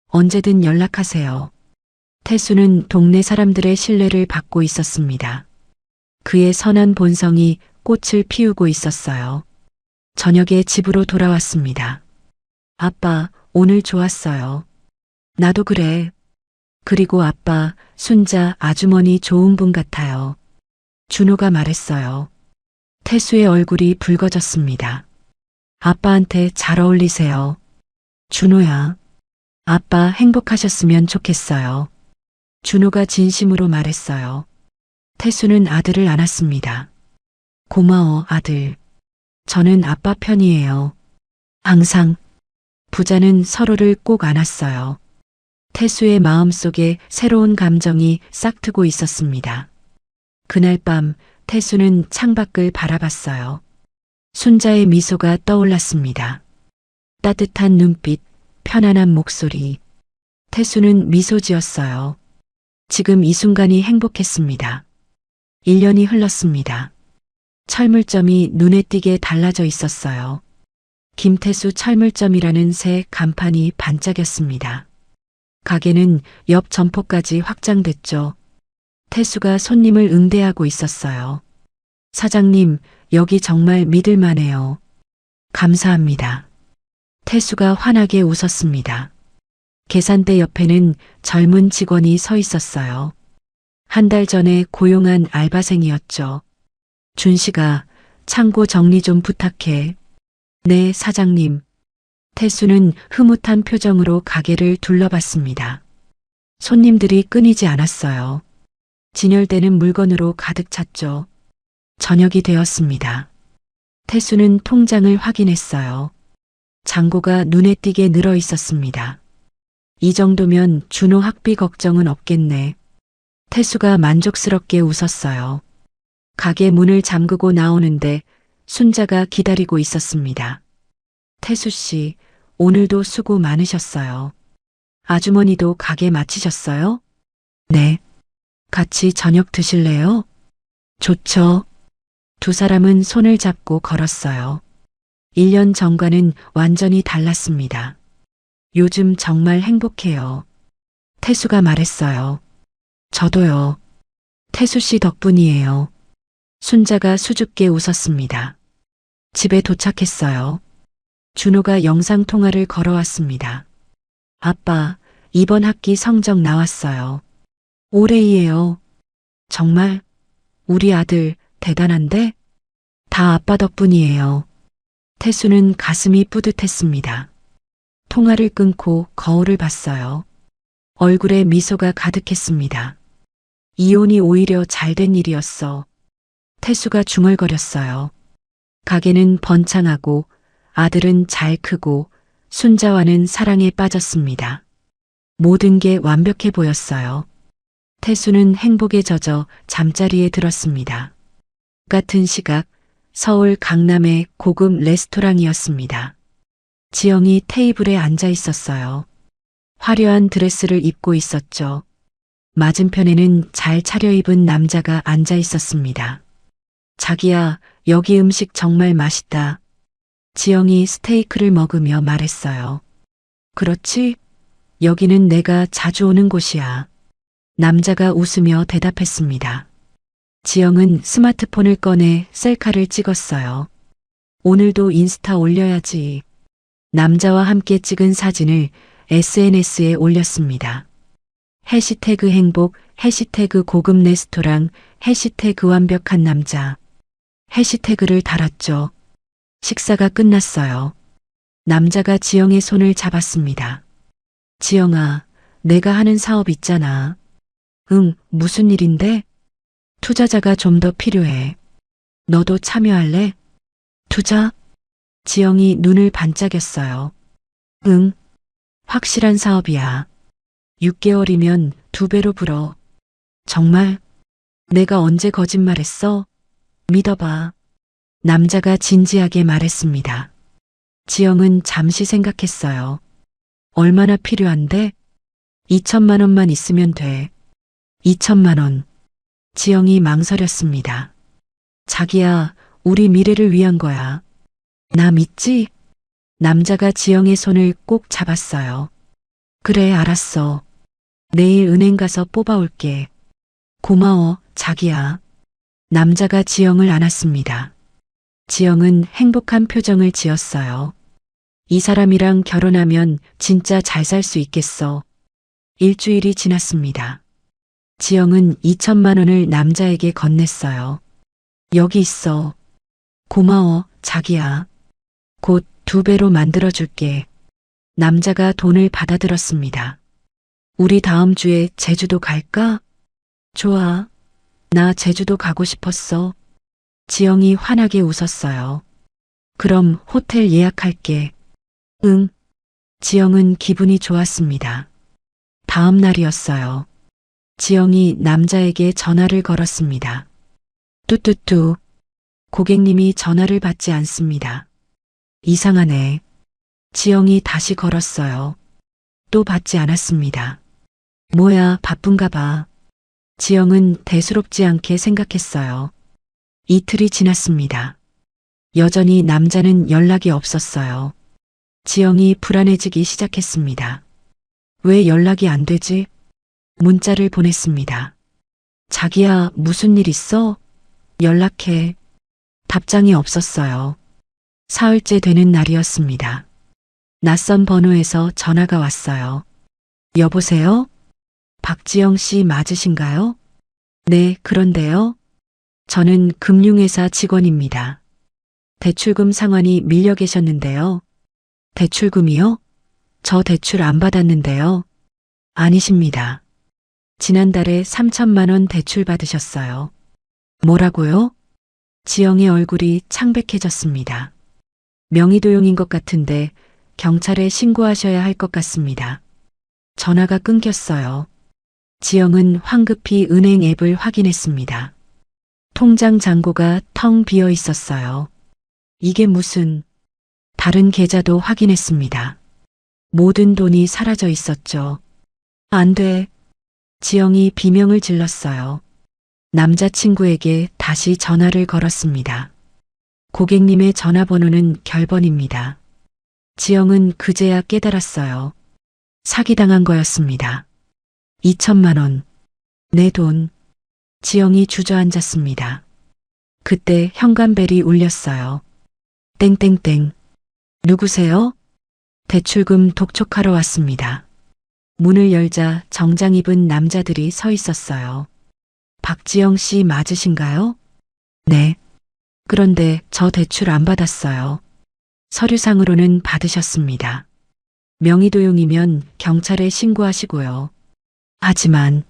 언제든 연락하세요. 태수는 동네 사람들의 신뢰를 받고 있었습니다. 그의 선한 본성이 꽃을 피우고 있었어요. 저녁에 집으로 돌아왔습니다. 아빠, 오늘 좋았어요. 나도 그래. 그리고 아빠, 순자 아주머니 좋은 분 같아요. 준호가 말했어요. 태수의 얼굴이 붉어졌습니다. 아빠한테 잘 어울리세요. 준호야. 아빠 행복하셨으면 좋겠어요. 준호가 진심으로 말했어요. 태수는 아들을 안았습니다. 고마워, 아들. 저는 아빠 편이에요. 항상. 부자는 서로를 꼭 안았어요. 태수의 마음속에 새로운 감정이 싹트고 있었습니다. 그날 밤 태수는 창밖을 바라봤어요. 순자의 미소가 떠올랐습니다. 따뜻한 눈빛, 편안한 목소리. 태수는 미소 지었어요. 지금 이 순간이 행복했습니다. 1년이 흘렀습니다. 철물점이 눈에 띄게 달라져 있었어요. 김태수 철물점이라는 새 간판이 반짝였습니다. 가게는 옆 점포까지 확장됐죠. 태수가 손님을 응대하고 있었어요. 사장님, 여기 정말 믿을만해요. 감사합니다. 태수가 환하게 웃었습니다. 계산대 옆에는 젊은 직원이 서 있었어요. 한 달 전에 고용한 알바생이었죠. 준 씨가 창고 정리 좀 부탁해. 네, 사장님. 태수는 흐뭇한 표정으로 가게를 둘러봤습니다. 손님들이 끊이지 않았어요. 진열되는 물건으로 가득 찼죠. 저녁이 되었습니다. 태수는 통장을 확인했어요. 잔고가 눈에 띄게 늘어 있었습니다. 이 정도면 준호 학비 걱정은 없겠네. 태수가 만족스럽게 웃었어요. 가게 문을 잠그고 나오는데 순자가 기다리고 있었습니다. 태수 씨, 오늘도 수고 많으셨어요. 아주머니도 가게 마치셨어요? 네. 같이 저녁 드실래요? 좋죠. 두 사람은 손을 잡고 걸었어요. 1년 전과는 완전히 달랐습니다. 요즘 정말 행복해요. 태수가 말했어요. 저도요. 태수 씨 덕분이에요. 순자가 수줍게 웃었습니다. 집에 도착했어요. 준호가 영상통화를 걸어왔습니다. 아빠, 이번 학기 성적 나왔어요. 올해이에요. 정말? 우리 아들 대단한데? 다 아빠 덕분이에요. 태수는 가슴이 뿌듯했습니다. 통화를 끊고 거울을 봤어요. 얼굴에 미소가 가득했습니다. 이혼이 오히려 잘된 일이었어. 태수가 중얼거렸어요. 가게는 번창하고 아들은 잘 크고 순자와는 사랑에 빠졌습니다. 모든 게 완벽해 보였어요. 태수는 행복에 젖어 잠자리에 들었습니다. 같은 시각 서울 강남의 고급 레스토랑이었습니다. 지영이 테이블에 앉아 있었어요. 화려한 드레스를 입고 있었죠. 맞은편에는 잘 차려입은 남자가 앉아 있었습니다. 자기야, 여기 음식 정말 맛있다. 지영이 스테이크를 먹으며 말했어요. 그렇지? 여기는 내가 자주 오는 곳이야. 남자가 웃으며 대답했습니다. 지영은 스마트폰을 꺼내 셀카를 찍었어요. 오늘도 인스타 올려야지. 남자와 함께 찍은 사진을 SNS에 올렸습니다. 해시태그 행복, 해시태그 고급 레스토랑, 해시태그 완벽한 남자. 해시태그를 달았죠. 식사가 끝났어요. 남자가 지영의 손을 잡았습니다. 지영아, 내가 하는 사업 있잖아. 응, 무슨 일인데? 투자자가 좀 더 필요해. 너도 참여할래? 투자? 지영이 눈을 반짝였어요. 응. 확실한 사업이야. 6개월이면 2배로 불어. 정말? 내가 언제 거짓말했어? 믿어봐. 남자가 진지하게 말했습니다. 지영은 잠시 생각했어요. 얼마나 필요한데? 2천만 원만 있으면 돼. 2천만 원. 지영이 망설였습니다. 자기야, 우리 미래를 위한 거야. 나 믿지? 남자가 지영의 손을 꼭 잡았어요. 그래, 알았어. 내일 은행 가서 뽑아올게. 고마워, 자기야. 남자가 지영을 안았습니다. 지영은 행복한 표정을 지었어요. 이 사람이랑 결혼하면 진짜 잘 살 수 있겠어. 일주일이 지났습니다. 지영은 2천만 원을 남자에게 건넸어요. 여기 있어. 고마워, 자기야. 곧 2배로 만들어줄게. 남자가 돈을 받아들었습니다. 우리 다음 주에 제주도 갈까? 좋아. 나 제주도 가고 싶었어. 지영이 환하게 웃었어요. 그럼 호텔 예약할게. 응. 지영은 기분이 좋았습니다. 다음 날이었어요. 지영이 남자에게 전화를 걸었습니다. 뚜뚜뚜. 고객님이 전화를 받지 않습니다. 이상하네. 지영이 다시 걸었어요. 또 받지 않았습니다. 뭐야, 바쁜가 봐. 지영은 대수롭지 않게 생각했어요. 이틀이 지났습니다. 여전히 남자는 연락이 없었어요. 지영이 불안해지기 시작했습니다. 왜 연락이 안 되지? 문자를 보냈습니다. 자기야, 무슨 일 있어? 연락해. 답장이 없었어요. 사흘째 되는 날이었습니다. 낯선 번호에서 전화가 왔어요. 여보세요? 박지영 씨 맞으신가요? 네, 그런데요. 저는 금융회사 직원입니다. 대출금 상환이 밀려 계셨는데요. 대출금이요? 저 대출 안 받았는데요. 아니십니다. 지난달에 3천만 원 대출 받으셨어요. 뭐라고요? 지영의 얼굴이 창백해졌습니다. 명의도용인 것 같은데 경찰에 신고하셔야 할 것 같습니다. 전화가 끊겼어요. 지영은 황급히 은행 앱을 확인했습니다. 통장 잔고가 텅 비어 있었어요. 이게 무슨... 다른 계좌도 확인했습니다. 모든 돈이 사라져 있었죠. 안 돼. 지영이 비명을 질렀어요. 남자친구에게 다시 전화를 걸었습니다. 고객님의 전화번호는 결번입니다. 지영은 그제야 깨달았어요. 사기당한 거였습니다. 2천만 원. 내 돈. 지영이 주저앉았습니다. 그때 현관벨이 울렸어요. 땡땡땡. 누구세요? 대출금 독촉하러 왔습니다. 문을 열자 정장 입은 남자들이 서 있었어요. 박지영 씨 맞으신가요? 네. 그런데 저 대출 안 받았어요. 서류상으로는 받으셨습니다. 명의도용이면 경찰에 신고하시고요. 하지만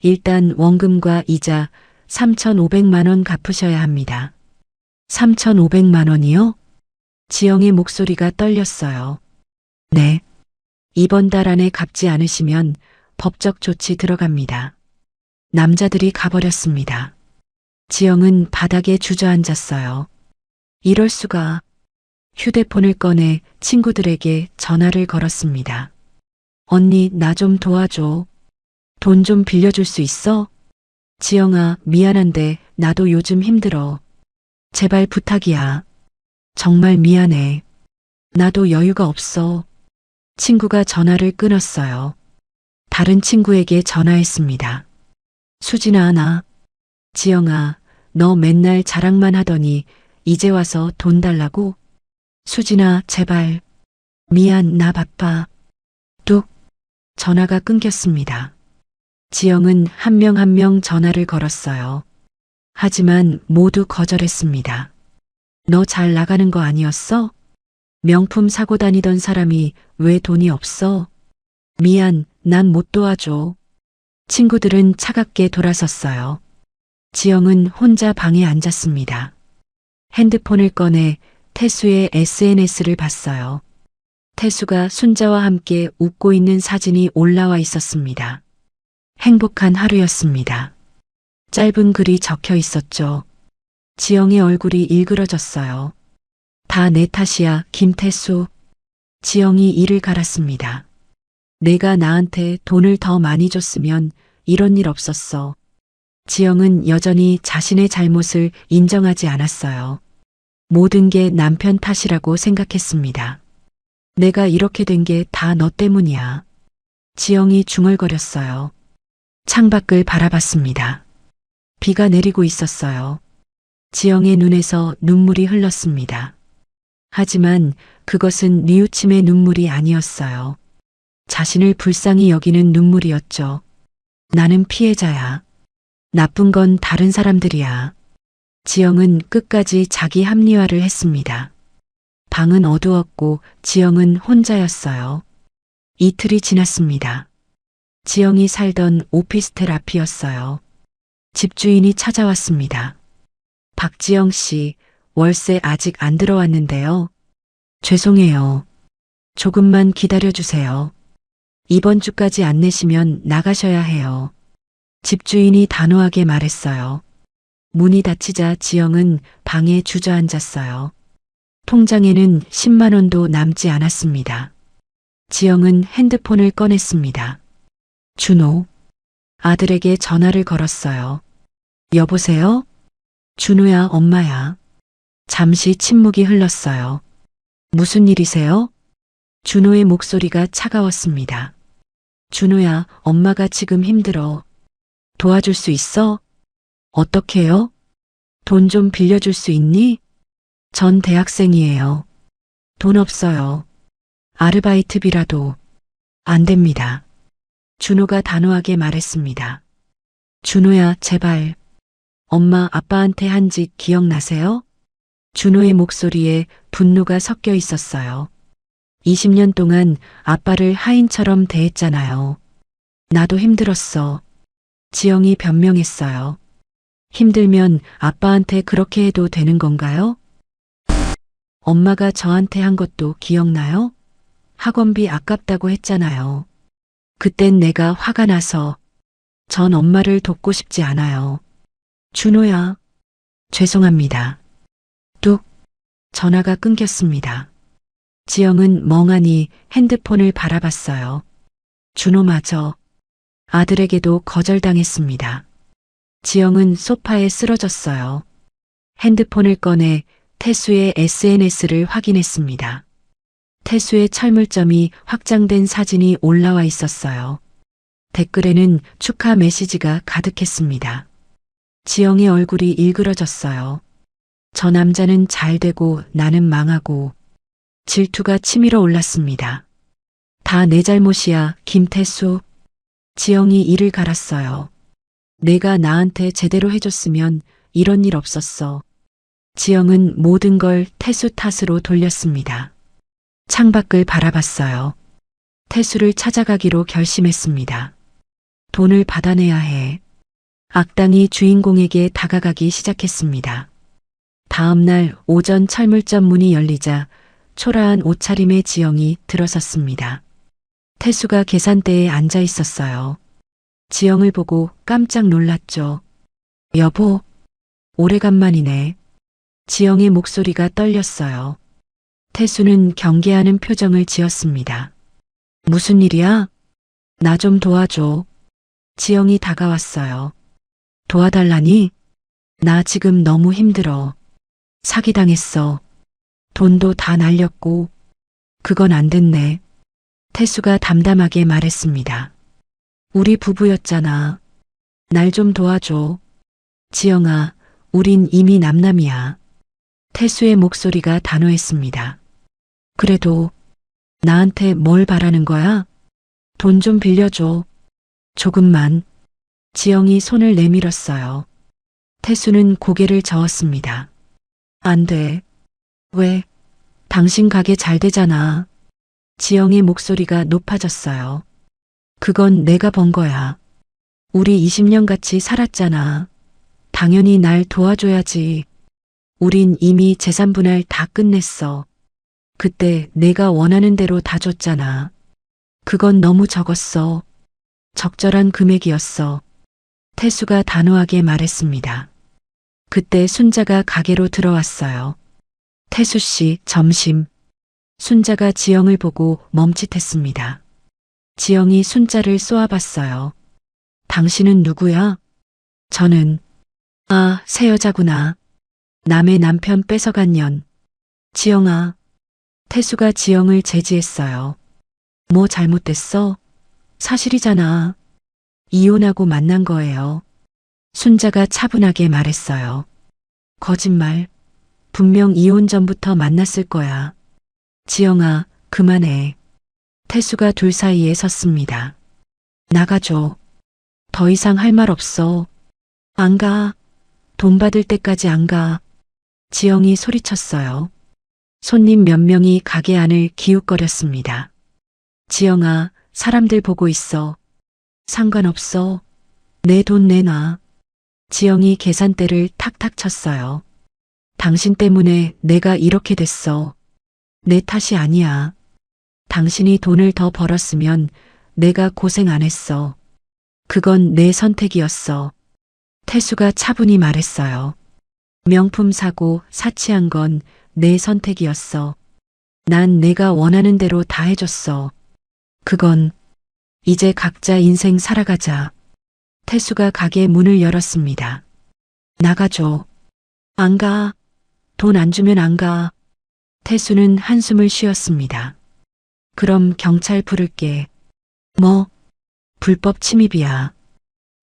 일단 원금과 이자 3,500만 원 갚으셔야 합니다. 3,500만 원이요? 지영의 목소리가 떨렸어요. 네. 이번 달 안에 갚지 않으시면 법적 조치 들어갑니다. 남자들이 가버렸습니다. 지영은 바닥에 주저앉았어요. 이럴 수가. 휴대폰을 꺼내 친구들에게 전화를 걸었습니다. 언니, 나 좀 도와줘. 돈 좀 빌려줄 수 있어? 지영아, 미안한데 나도 요즘 힘들어. 제발 부탁이야. 정말 미안해. 나도 여유가 없어. 친구가 전화를 끊었어요. 다른 친구에게 전화했습니다. 수진아, 나. 지영아, 너 맨날 자랑만 하더니 이제 와서 돈 달라고? 수진아, 제발. 미안, 나 바빠. 뚝. 전화가 끊겼습니다. 지영은 한 명 한 명 전화를 걸었어요. 하지만 모두 거절했습니다. 너 잘 나가는 거 아니었어? 명품 사고 다니던 사람이 왜 돈이 없어? 미안, 난 못 도와줘. 친구들은 차갑게 돌아섰어요. 지영은 혼자 방에 앉았습니다. 핸드폰을 꺼내 태수의 SNS를 봤어요. 태수가 순자와 함께 웃고 있는 사진이 올라와 있었습니다. 행복한 하루였습니다. 짧은 글이 적혀 있었죠. 지영의 얼굴이 일그러졌어요. 다 내 탓이야, 김태수. 지영이 이를 갈았습니다. 내가 나한테 돈을 더 많이 줬으면 이런 일 없었어. 지영은 여전히 자신의 잘못을 인정하지 않았어요. 모든 게 남편 탓이라고 생각했습니다. 내가 이렇게 된 게 다 너 때문이야. 지영이 중얼거렸어요. 창밖을 바라봤습니다. 비가 내리고 있었어요. 지영의 눈에서 눈물이 흘렀습니다. 하지만 그것은 뉘우침의 눈물이 아니었어요. 자신을 불쌍히 여기는 눈물이었죠. 나는 피해자야. 나쁜 건 다른 사람들이야. 지영은 끝까지 자기 합리화를 했습니다. 방은 어두웠고 지영은 혼자였어요. 이틀이 지났습니다. 지영이 살던 오피스텔 앞이었어요. 집주인이 찾아왔습니다. 박지영 씨, 월세 아직 안 들어왔는데요. 죄송해요. 조금만 기다려주세요. 이번 주까지 안 내시면 나가셔야 해요. 집주인이 단호하게 말했어요. 문이 닫히자 지영은 방에 주저앉았어요. 통장에는 10만 원도 남지 않았습니다. 지영은 핸드폰을 꺼냈습니다. 준호. 아들에게 전화를 걸었어요. 여보세요? 준호야, 엄마야. 잠시 침묵이 흘렀어요. 무슨 일이세요? 준호의 목소리가 차가웠습니다. 준호야, 엄마가 지금 힘들어. 도와줄 수 있어? 어떻게요? 돈 좀 빌려줄 수 있니? 전 대학생이에요. 돈 없어요. 아르바이트비라도. 안 됩니다. 준호가 단호하게 말했습니다. 준호야, 제발. 엄마 아빠한테 한 짓 기억나세요? 준호의 목소리에 분노가 섞여 있었어요. 20년 동안 아빠를 하인처럼 대했잖아요. 나도 힘들었어. 지영이 변명했어요. 힘들면 아빠한테 그렇게 해도 되는 건가요? 엄마가 저한테 한 것도 기억나요? 학원비 아깝다고 했잖아요. 그땐 내가 화가 나서 전 엄마를 돕고 싶지 않아요. 준호야, 죄송합니다. 뚝, 전화가 끊겼습니다. 지영은 멍하니 핸드폰을 바라봤어요. 준호마저 아들에게도 거절당했습니다. 지영은 소파에 쓰러졌어요. 핸드폰을 꺼내 태수의 SNS를 확인했습니다. 태수의 철물점이 확장된 사진이 올라와 있었어요. 댓글에는 축하 메시지가 가득했습니다. 지영의 얼굴이 일그러졌어요. 저 남자는 잘 되고 나는 망하고. 질투가 치밀어 올랐습니다. 다 내 잘못이야, 김태수. 지영이 이를 갈았어요. 내가 나한테 제대로 해줬으면 이런 일 없었어. 지영은 모든 걸 태수 탓으로 돌렸습니다. 창밖을 바라봤어요. 태수를 찾아가기로 결심했습니다. 돈을 받아내야 해. 악당이 주인공에게 다가가기 시작했습니다. 다음 날 오전 철물점 문이 열리자 초라한 옷차림의 지영이 들어섰습니다. 태수가 계산대에 앉아 있었어요. 지영을 보고 깜짝 놀랐죠. 여보, 오래간만이네. 지영의 목소리가 떨렸어요. 태수는 경계하는 표정을 지었습니다. 무슨 일이야? 나 좀 도와줘. 지영이 다가왔어요. 도와달라니? 나 지금 너무 힘들어. 사기당했어. 돈도 다 날렸고. 그건 안 됐네. 태수가 담담하게 말했습니다. 우리 부부였잖아. 날 좀 도와줘. 지영아, 우린 이미 남남이야. 태수의 목소리가 단호했습니다. 그래도 나한테 뭘 바라는 거야? 돈 좀 빌려줘. 조금만. 지영이 손을 내밀었어요. 태수는 고개를 저었습니다. 안 돼. 왜? 당신 가게 잘 되잖아. 지영의 목소리가 높아졌어요. 그건 내가 번 거야. 우리 20년 같이 살았잖아. 당연히 날 도와줘야지. 우린 이미 재산 분할 다 끝냈어. 그때 내가 원하는 대로 다 줬잖아. 그건 너무 적었어. 적절한 금액이었어. 태수가 단호하게 말했습니다. 그때 순자가 가게로 들어왔어요. 태수 씨, 점심. 순자가 지영을 보고 멈칫했습니다. 지영이 순자를 쏘아봤어요. 당신은 누구야? 저는, 아, 새 여자구나. 남의 남편 뺏어간 년. 지영아. 태수가 지영을 제지했어요. 뭐 잘못됐어? 사실이잖아. 이혼하고 만난 거예요. 순자가 차분하게 말했어요. 거짓말. 분명 이혼 전부터 만났을 거야. 지영아, 그만해. 태수가 둘 사이에 섰습니다. 나가줘. 더 이상 할 말 없어. 안 가. 돈 받을 때까지 안 가. 지영이 소리쳤어요. 손님 몇 명이 가게 안을 기웃거렸습니다. 지영아, 사람들 보고 있어. 상관없어. 내 돈 내놔. 지영이 계산대를 탁탁 쳤어요. 당신 때문에 내가 이렇게 됐어. 내 탓이 아니야. 당신이 돈을 더 벌었으면 내가 고생 안 했어. 그건 내 선택이었어. 태수가 차분히 말했어요. 명품 사고 사치한 건 내 선택이었어. 난 내가 원하는 대로 다 해줬어. 그건 이제 각자 인생 살아가자. 태수가 가게 문을 열었습니다. 나가줘. 안 가. 돈 안 주면 안 가. 태수는 한숨을 쉬었습니다. 그럼 경찰 부를게. 뭐? 불법 침입이야.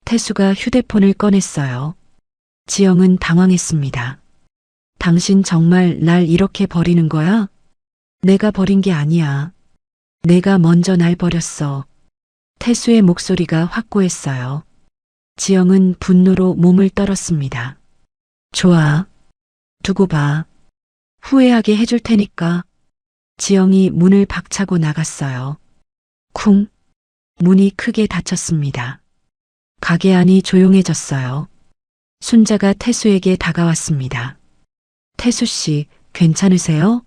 태수가 휴대폰을 꺼냈어요. 지영은 당황했습니다. 당신 정말 날 이렇게 버리는 거야? 내가 버린 게 아니야. 내가 먼저 날 버렸어. 태수의 목소리가 확고했어요. 지영은 분노로 몸을 떨었습니다. 좋아. 두고 봐. 후회하게 해줄 테니까. 지영이 문을 박차고 나갔어요. 쿵. 문이 크게 닫혔습니다. 가게 안이 조용해졌어요. 순자가 태수에게 다가왔습니다. 태수 씨, 괜찮으세요?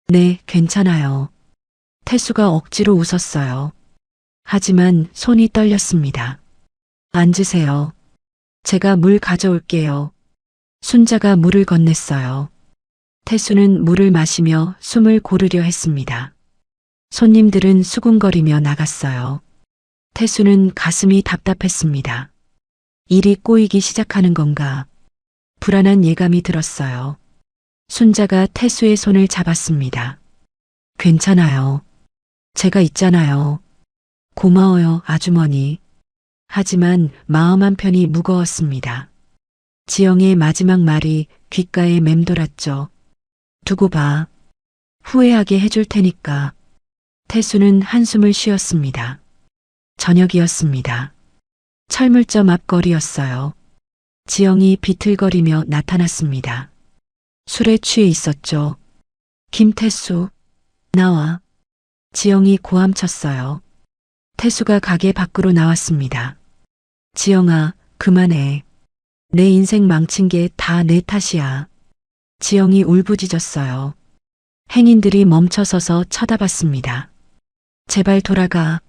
네, 괜찮아요. 태수가 억지로 웃었어요. 하지만 손이 떨렸습니다. 앉으세요. 제가 물 가져올게요. 순자가 물을 건넸어요. 태수는 물을 마시며 숨을 고르려 했습니다. 손님들은 수군거리며 나갔어요. 태수는 가슴이 답답했습니다. 일이 꼬이기 시작하는 건가? 불안한 예감이 들었어요. 순자가 태수의 손을 잡았습니다. 괜찮아요. 제가 있잖아요. 고마워요, 아주머니. 하지만 마음 한편이 무거웠습니다. 지영의 마지막 말이 귓가에 맴돌았죠. 두고 봐. 후회하게 해줄 테니까. 태수는 한숨을 쉬었습니다. 저녁이었습니다. 철물점 앞 거리였어요. 지영이 비틀거리며 나타났습니다. 술에 취해 있었죠. 김태수, 나와. 지영이 고함쳤어요. 태수가 가게 밖으로 나왔습니다. 지영아, 그만해. 내 인생 망친 게 다 내 탓이야. 지영이 울부짖었어요. 행인들이 멈춰서서 쳐다봤습니다. 제발 돌아가.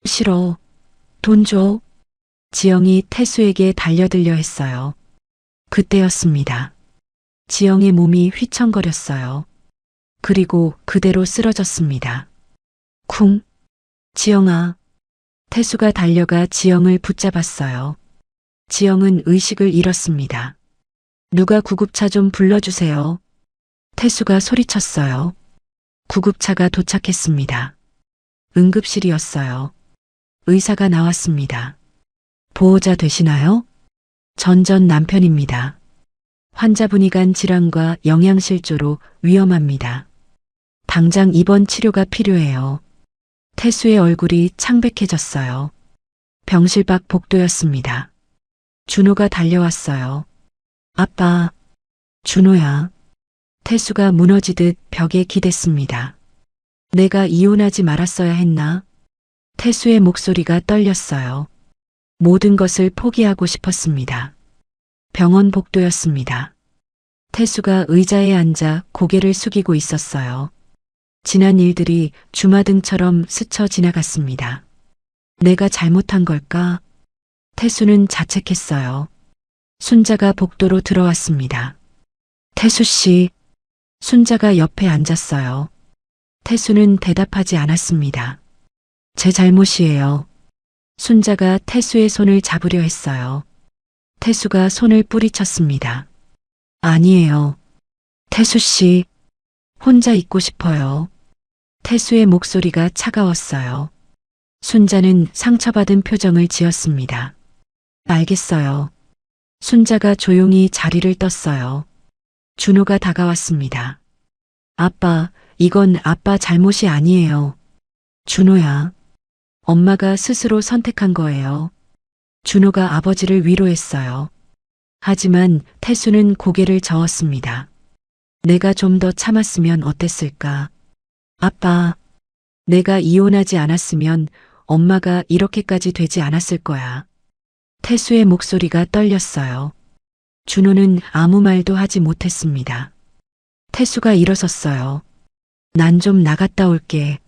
싫어. 돈 줘. 지영이 태수에게 달려들려 했어요. 그때였습니다. 지영의 몸이 휘청거렸어요. 그리고 그대로 쓰러졌습니다. 쿵. 지영아. 태수가 달려가 지영을 붙잡았어요. 지영은 의식을 잃었습니다. 누가 구급차 좀 불러주세요. 태수가 소리쳤어요. 구급차가 도착했습니다. 응급실이었어요. 의사가 나왔습니다. 보호자 되시나요? 전 남편입니다. 환자분이 간 질환과 영양실조로 위험합니다. 당장 입원 치료가 필요해요. 태수의 얼굴이 창백해졌어요. 병실 밖 복도였습니다. 준호가 달려왔어요. 아빠, 준호야. 태수가 무너지듯 벽에 기댔습니다. 내가 이혼하지 말았어야 했나? 태수의 목소리가 떨렸어요. 모든 것을 포기하고 싶었습니다. 병원 복도였습니다. 태수가 의자에 앉아 고개를 숙이고 있었어요. 지난 일들이 주마등처럼 스쳐 지나갔습니다. 내가 잘못한 걸까? 태수는 자책했어요. 순자가 복도로 들어왔습니다. 태수 씨. 순자가 옆에 앉았어요. 태수는 대답하지 않았습니다. 제 잘못이에요. 순자가 태수의 손을 잡으려 했어요. 태수가 손을 뿌리쳤습니다. 아니에요. 태수 씨. 혼자 있고 싶어요. 태수의 목소리가 차가웠어요. 순자는 상처받은 표정을 지었습니다. 알겠어요. 순자가 조용히 자리를 떴어요. 준호가 다가왔습니다. 아빠, 이건 아빠 잘못이 아니에요. 준호야. 엄마가 스스로 선택한 거예요. 준호가 아버지를 위로했어요. 하지만 태수는 고개를 저었습니다. 내가 좀 더 참았으면 어땠을까? 아빠, 내가 이혼하지 않았으면 엄마가 이렇게까지 되지 않았을 거야. 태수의 목소리가 떨렸어요. 준호는 아무 말도 하지 못했습니다. 태수가 일어섰어요. 난 좀 나갔다 올게.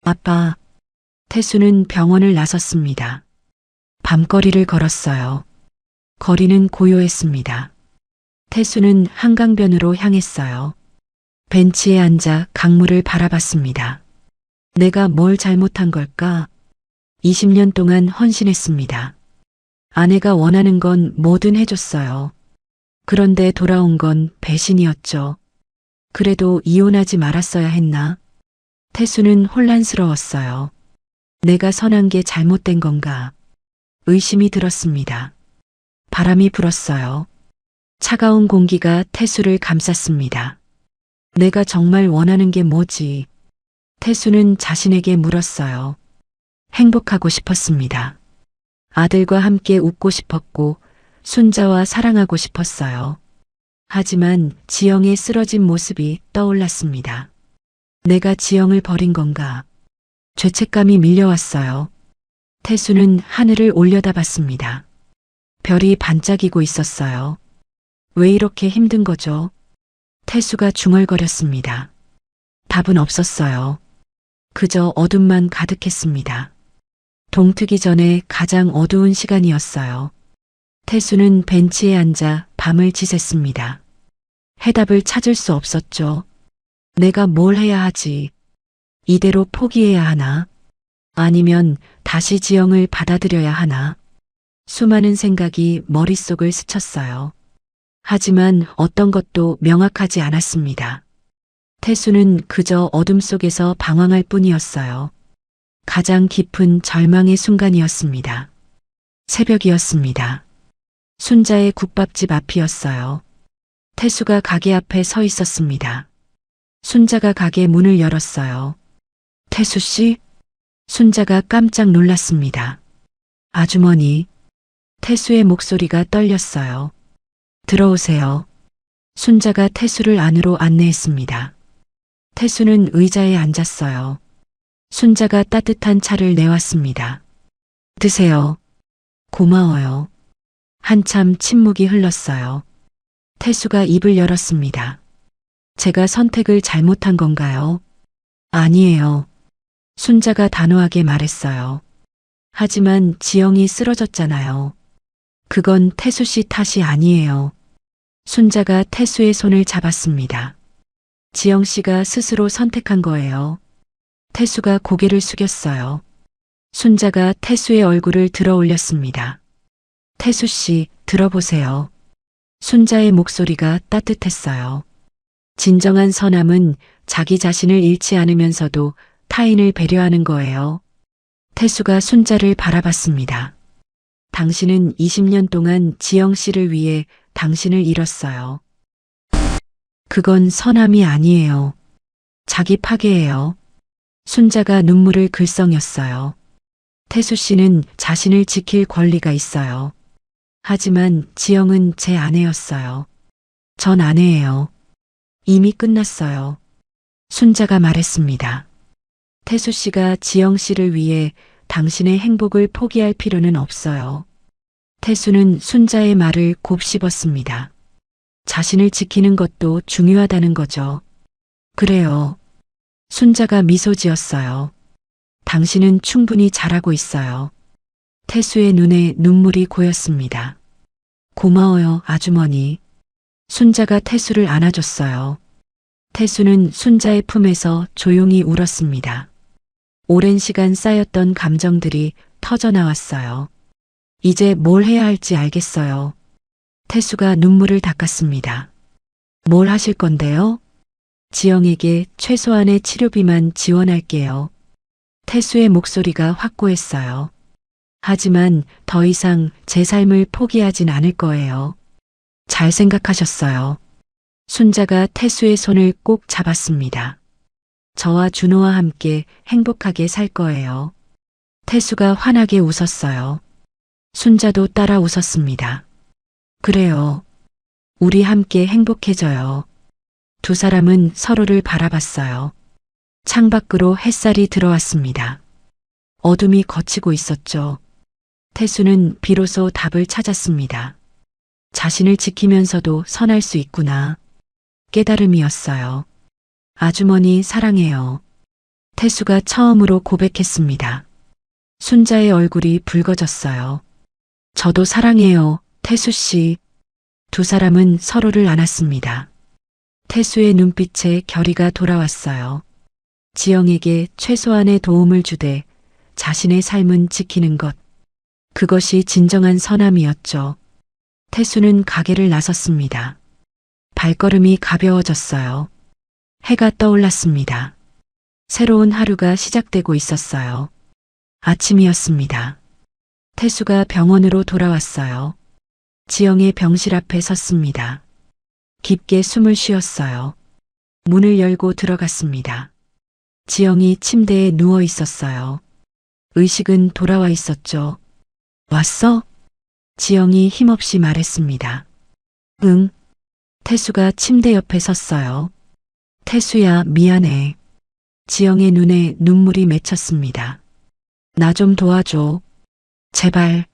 아빠. 태수는 병원을 나섰습니다. 밤거리를 걸었어요. 거리는 고요했습니다. 태수는 한강변으로 향했어요. 벤치에 앉아 강물을 바라봤습니다. 내가 뭘 잘못한 걸까? 20년 동안 헌신했습니다. 아내가 원하는 건 뭐든 해줬어요. 그런데 돌아온 건 배신이었죠. 그래도 이혼하지 말았어야 했나? 태수는 혼란스러웠어요. 내가 선한 게 잘못된 건가? 의심이 들었습니다. 바람이 불었어요. 차가운 공기가 태수를 감쌌습니다. 내가 정말 원하는 게 뭐지? 태수는 자신에게 물었어요. 행복하고 싶었습니다. 아들과 함께 웃고 싶었고 순자와 사랑하고 싶었어요. 하지만 지영의 쓰러진 모습이 떠올랐습니다. 내가 지영을 버린 건가? 죄책감이 밀려왔어요. 태수는 하늘을 올려다봤습니다. 별이 반짝이고 있었어요. 왜 이렇게 힘든 거죠? 태수가 중얼거렸습니다. 답은 없었어요. 그저 어둠만 가득했습니다. 동트기 전에 가장 어두운 시간이었어요. 태수는 벤치에 앉아 밤을 지샜습니다. 해답을 찾을 수 없었죠. 내가 뭘 해야 하지? 이대로 포기해야 하나? 아니면 다시 지영을 받아들여야 하나? 수많은 생각이 머릿속을 스쳤어요. 하지만 어떤 것도 명확하지 않았습니다. 태수는 그저 어둠 속에서 방황할 뿐이었어요. 가장 깊은 절망의 순간이었습니다. 새벽이었습니다. 순자의 국밥집 앞이었어요. 태수가 가게 앞에 서 있었습니다. 순자가 가게 문을 열었어요. 태수 씨? 순자가 깜짝 놀랐습니다. 아주머니. 태수의 목소리가 떨렸어요. 들어오세요. 순자가 태수를 안으로 안내했습니다. 태수는 의자에 앉았어요. 순자가 따뜻한 차를 내왔습니다. 드세요. 고마워요. 한참 침묵이 흘렀어요. 태수가 입을 열었습니다. 제가 선택을 잘못한 건가요? 아니에요. 순자가 단호하게 말했어요. 하지만 지영이 쓰러졌잖아요. 그건 태수 씨 탓이 아니에요. 순자가 태수의 손을 잡았습니다. 지영 씨가 스스로 선택한 거예요. 태수가 고개를 숙였어요. 순자가 태수의 얼굴을 들어 올렸습니다. 태수 씨, 들어보세요. 순자의 목소리가 따뜻했어요. 진정한 선함은 자기 자신을 잃지 않으면서도 타인을 배려하는 거예요. 태수가 순자를 바라봤습니다. 당신은 20년 동안 지영 씨를 위해 당신을 잃었어요. 그건 선함이 아니에요. 자기 파괴예요. 순자가 눈물을 글썽였어요. 태수 씨는 자신을 지킬 권리가 있어요. 하지만 지영은 제 아내였어요. 전 아내예요. 이미 끝났어요. 순자가 말했습니다. 태수 씨가 지영 씨를 위해 당신의 행복을 포기할 필요는 없어요. 태수는 순자의 말을 곱씹었습니다. 자신을 지키는 것도 중요하다는 거죠. 그래요. 순자가 미소 지었어요. 당신은 충분히 잘하고 있어요. 태수의 눈에 눈물이 고였습니다. 고마워요, 아주머니. 순자가 태수를 안아줬어요. 태수는 순자의 품에서 조용히 울었습니다. 오랜 시간 쌓였던 감정들이 터져나왔어요. 이제 뭘 해야 할지 알겠어요. 태수가 눈물을 닦았습니다. 뭘 하실 건데요? 지영에게 최소한의 치료비만 지원할게요. 태수의 목소리가 확고했어요. 하지만 더 이상 제 삶을 포기하진 않을 거예요. 잘 생각하셨어요. 순자가 태수의 손을 꼭 잡았습니다. 저와 준호와 함께 행복하게 살 거예요. 태수가 환하게 웃었어요. 순자도 따라 웃었습니다. 그래요. 우리 함께 행복해져요. 두 사람은 서로를 바라봤어요. 창밖으로 햇살이 들어왔습니다. 어둠이 걷히고 있었죠. 태수는 비로소 답을 찾았습니다. 자신을 지키면서도 선할 수 있구나. 깨달음이었어요. 아주머니 사랑해요. 태수가 처음으로 고백했습니다. 순자의 얼굴이 붉어졌어요. 저도 사랑해요, 태수 씨. 두 사람은 서로를 안았습니다. 태수의 눈빛에 결의가 돌아왔어요. 지영에게 최소한의 도움을 주되 자신의 삶은 지키는 것. 그것이 진정한 선함이었죠. 태수는 가게를 나섰습니다. 발걸음이 가벼워졌어요. 해가 떠올랐습니다. 새로운 하루가 시작되고 있었어요. 아침이었습니다. 태수가 병원으로 돌아왔어요. 지영의 병실 앞에 섰습니다. 깊게 숨을 쉬었어요. 문을 열고 들어갔습니다. 지영이 침대에 누워 있었어요. 의식은 돌아와 있었죠. 왔어? 지영이 힘없이 말했습니다. 응. 태수가 침대 옆에 섰어요. 태수야, 미안해. 지영의 눈에 눈물이 맺혔습니다. 나 좀 도와줘. 제발.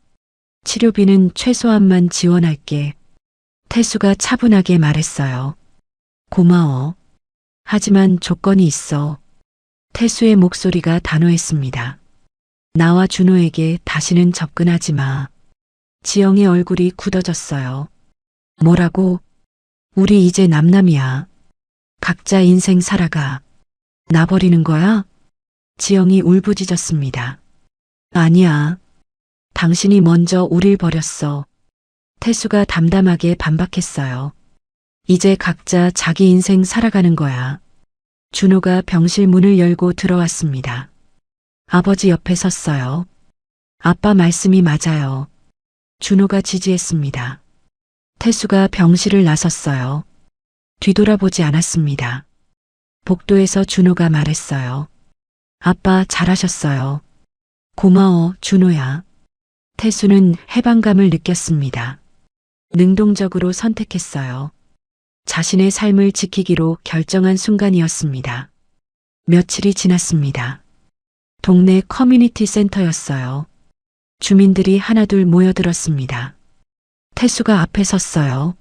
치료비는 최소한만 지원할게. 태수가 차분하게 말했어요. 고마워. 하지만 조건이 있어. 태수의 목소리가 단호했습니다. 나와 준호에게 다시는 접근하지 마. 지영의 얼굴이 굳어졌어요. 뭐라고? 우리 이제 남남이야. 각자 인생 살아가. 나 버리는 거야? 지영이 울부짖었습니다. 아니야. 당신이 먼저 우릴 버렸어. 태수가 담담하게 반박했어요. 이제 각자 자기 인생 살아가는 거야. 준호가 병실 문을 열고 들어왔습니다. 아버지 옆에 섰어요. 아빠 말씀이 맞아요. 준호가 지지했습니다. 태수가 병실을 나섰어요. 뒤돌아보지 않았습니다. 복도에서 준호가 말했어요. 아빠 잘하셨어요. 고마워, 준호야. 태수는 해방감을 느꼈습니다. 능동적으로 선택했어요. 자신의 삶을 지키기로 결정한 순간이었습니다. 며칠이 지났습니다. 동네 커뮤니티 센터였어요. 주민들이 하나둘 모여들었습니다. 태수가 앞에 섰어요.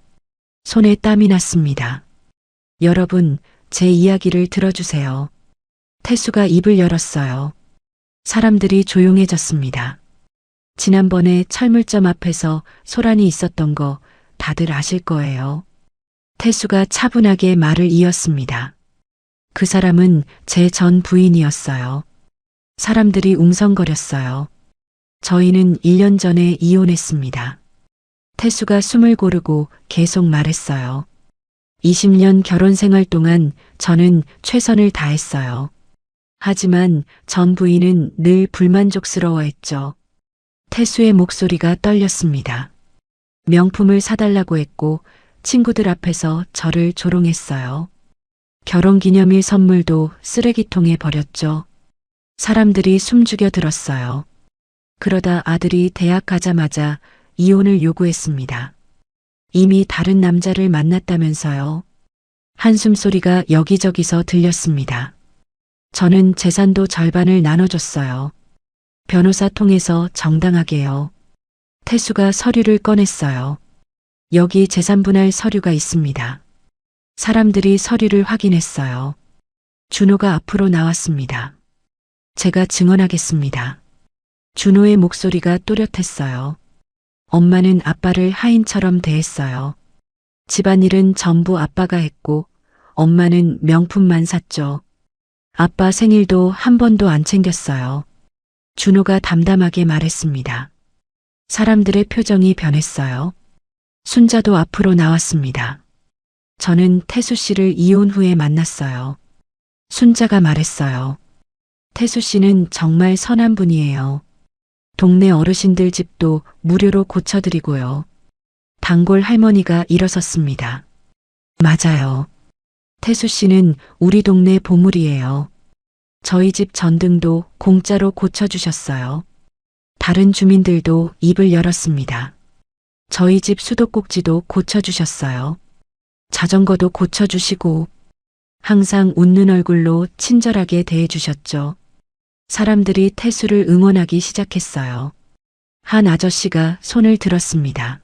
손에 땀이 났습니다. 여러분, 제 이야기를 들어주세요. 태수가 입을 열었어요. 사람들이 조용해졌습니다. 지난번에 철물점 앞에서 소란이 있었던 거 다들 아실 거예요. 태수가 차분하게 말을 이었습니다. 그 사람은 제 전 부인이었어요. 사람들이 웅성거렸어요. 저희는 1년 전에 이혼했습니다. 태수가 숨을 고르고 계속 말했어요. 20년 결혼 생활 동안 저는 최선을 다했어요. 하지만 전 부인은 늘 불만족스러워했죠. 태수의 목소리가 떨렸습니다. 명품을 사달라고 했고 친구들 앞에서 저를 조롱했어요. 결혼기념일 선물도 쓰레기통에 버렸죠. 사람들이 숨죽여 들었어요. 그러다 아들이 대학 가자마자 이혼을 요구했습니다. 이미 다른 남자를 만났다면서요. 한숨 소리가 여기저기서 들렸습니다. 저는 재산도 절반을 나눠줬어요. 변호사 통해서 정당하게요. 태수가 서류를 꺼냈어요. 여기 재산분할 서류가 있습니다. 사람들이 서류를 확인했어요. 준호가 앞으로 나왔습니다. 제가 증언하겠습니다. 준호의 목소리가 또렷했어요. 엄마는 아빠를 하인처럼 대했어요. 집안일은 전부 아빠가 했고 엄마는 명품만 샀죠. 아빠 생일도 한 번도 안 챙겼어요. 준호가 담담하게 말했습니다. 사람들의 표정이 변했어요. 순자도 앞으로 나왔습니다. 저는 태수 씨를 이혼 후에 만났어요. 순자가 말했어요. 태수 씨는 정말 선한 분이에요. 동네 어르신들 집도 무료로 고쳐드리고요. 단골 할머니가 일어섰습니다. 맞아요. 태수 씨는 우리 동네 보물이에요. 저희 집 전등도 공짜로 고쳐주셨어요. 다른 주민들도 입을 열었습니다. 저희 집 수도꼭지도 고쳐주셨어요. 자전거도 고쳐주시고 항상 웃는 얼굴로 친절하게 대해주셨죠. 사람들이 태수를 응원하기 시작했어요. 한 아저씨가 손을 들었습니다.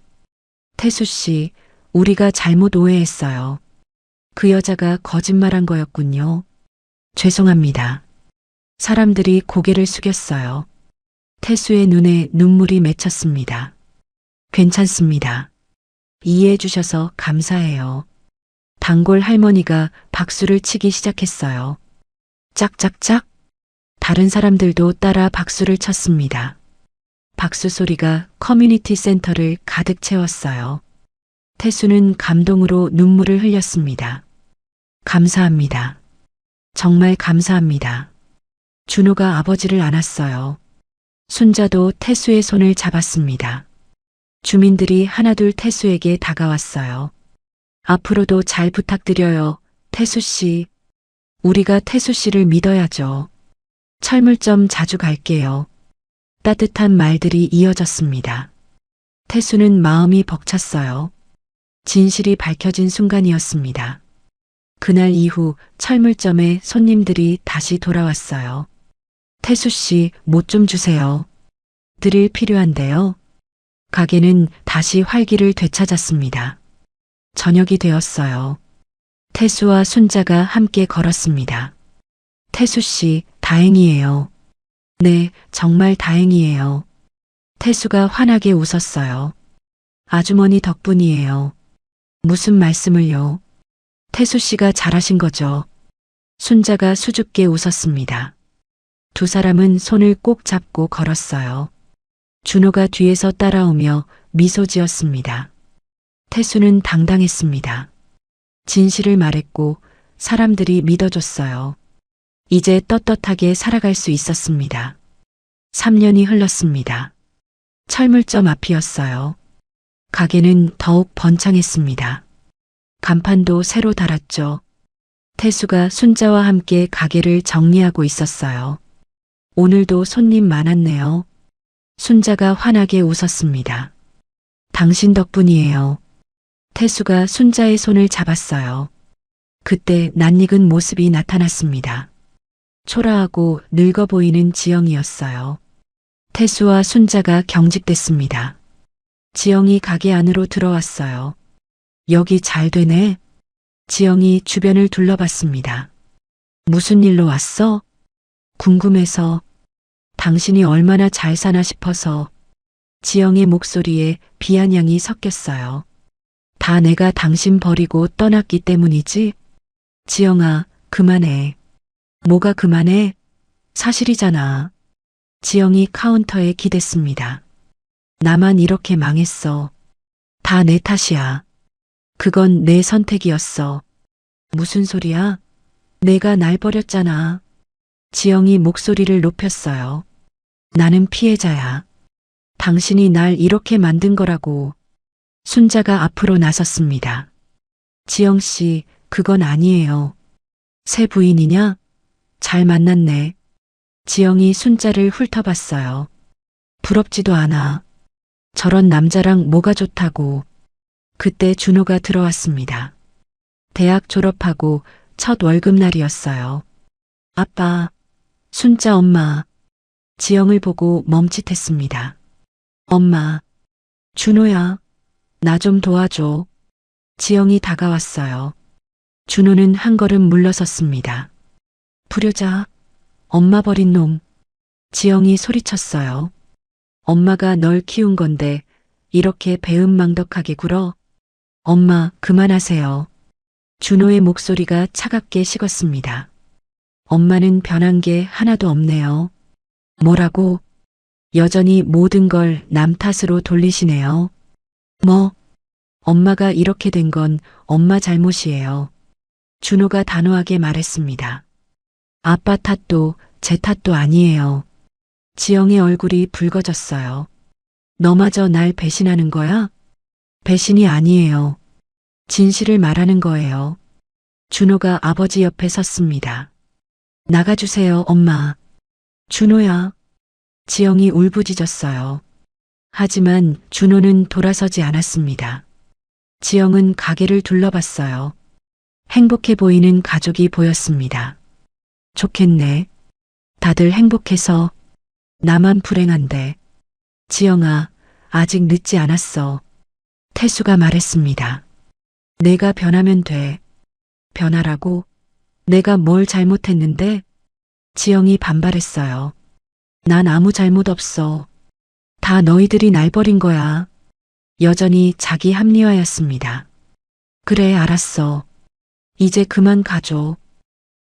태수 씨, 우리가 잘못 오해했어요. 그 여자가 거짓말한 거였군요. 죄송합니다. 사람들이 고개를 숙였어요. 태수의 눈에 눈물이 맺혔습니다. 괜찮습니다. 이해해 주셔서 감사해요. 단골 할머니가 박수를 치기 시작했어요. 짝짝짝. 다른 사람들도 따라 박수를 쳤습니다. 박수 소리가 커뮤니티 센터를 가득 채웠어요. 태수는 감동으로 눈물을 흘렸습니다. 감사합니다. 정말 감사합니다. 준호가 아버지를 안았어요. 순자도 태수의 손을 잡았습니다. 주민들이 하나둘 태수에게 다가왔어요. 앞으로도 잘 부탁드려요, 태수 씨. 우리가 태수 씨를 믿어야죠. 철물점 자주 갈게요. 따뜻한 말들이 이어졌습니다. 태수는 마음이 벅찼어요. 진실이 밝혀진 순간이었습니다. 그날 이후 철물점에 손님들이 다시 돌아왔어요. 태수 씨, 못 좀 주세요. 드릴 필요한데요. 가게는 다시 활기를 되찾았습니다. 저녁이 되었어요. 태수와 순자가 함께 걸었습니다. 태수 씨, 다행이에요. 네, 정말 다행이에요. 태수가 환하게 웃었어요. 아주머니 덕분이에요. 무슨 말씀을요? 태수 씨가 잘하신 거죠. 순자가 수줍게 웃었습니다. 두 사람은 손을 꼭 잡고 걸었어요. 준호가 뒤에서 따라오며 미소 지었습니다. 태수는 당당했습니다. 진실을 말했고 사람들이 믿어줬어요. 이제 떳떳하게 살아갈 수 있었습니다. 3년이 흘렀습니다. 철물점 앞이었어요. 가게는 더욱 번창했습니다. 간판도 새로 달았죠. 태수가 순자와 함께 가게를 정리하고 있었어요. 오늘도 손님 많았네요. 순자가 환하게 웃었습니다. 당신 덕분이에요. 태수가 순자의 손을 잡았어요. 그때 낯익은 모습이 나타났습니다. 초라하고 늙어 보이는 지영이었어요. 태수와 순자가 경직됐습니다. 지영이 가게 안으로 들어왔어요. 여기 잘 되네. 지영이 주변을 둘러봤습니다. 무슨 일로 왔어? 궁금해서. 당신이 얼마나 잘 사나 싶어서. 지영의 목소리에 비아냥이 섞였어요. 다 내가 당신 버리고 떠났기 때문이지? 지영아, 그만해. 뭐가 그만해? 사실이잖아. 지영이 카운터에 기댔습니다. 나만 이렇게 망했어. 다 내 탓이야. 그건 내 선택이었어. 무슨 소리야? 내가 날 버렸잖아. 지영이 목소리를 높였어요. 나는 피해자야. 당신이 날 이렇게 만든 거라고. 순자가 앞으로 나섰습니다. 지영 씨, 그건 아니에요. 새 부인이냐? 잘 만났네. 지영이 순자를 훑어봤어요. 부럽지도 않아. 저런 남자랑 뭐가 좋다고. 그때 준호가 들어왔습니다. 대학 졸업하고 첫 월급날이었어요. 아빠, 순자 엄마. 지영을 보고 멈칫했습니다. 엄마, 준호야, 나 좀 도와줘. 지영이 다가왔어요. 준호는 한 걸음 물러섰습니다. 불효자, 엄마 버린 놈. 지영이 소리쳤어요. 엄마가 널 키운 건데 이렇게 배은망덕하게 굴어? 엄마, 그만하세요. 준호의 목소리가 차갑게 식었습니다. 엄마는 변한 게 하나도 없네요. 뭐라고? 여전히 모든 걸 남 탓으로 돌리시네요. 뭐? 엄마가 이렇게 된 건 엄마 잘못이에요. 준호가 단호하게 말했습니다. 아빠 탓도 제 탓도 아니에요. 지영의 얼굴이 붉어졌어요. 너마저 날 배신하는 거야? 배신이 아니에요. 진실을 말하는 거예요. 준호가 아버지 옆에 섰습니다. 나가주세요, 엄마. 준호야. 지영이 울부짖었어요. 하지만 준호는 돌아서지 않았습니다. 지영은 가게를 둘러봤어요. 행복해 보이는 가족이 보였습니다. 좋겠네. 다들 행복해서 나만 불행한데. 지영아, 아직 늦지 않았어. 태수가 말했습니다. 내가 변하면 돼. 변하라고? 내가 뭘 잘못했는데? 지영이 반발했어요. 난 아무 잘못 없어. 다 너희들이 날 버린 거야. 여전히 자기 합리화였습니다. 그래, 알았어. 이제 그만 가줘.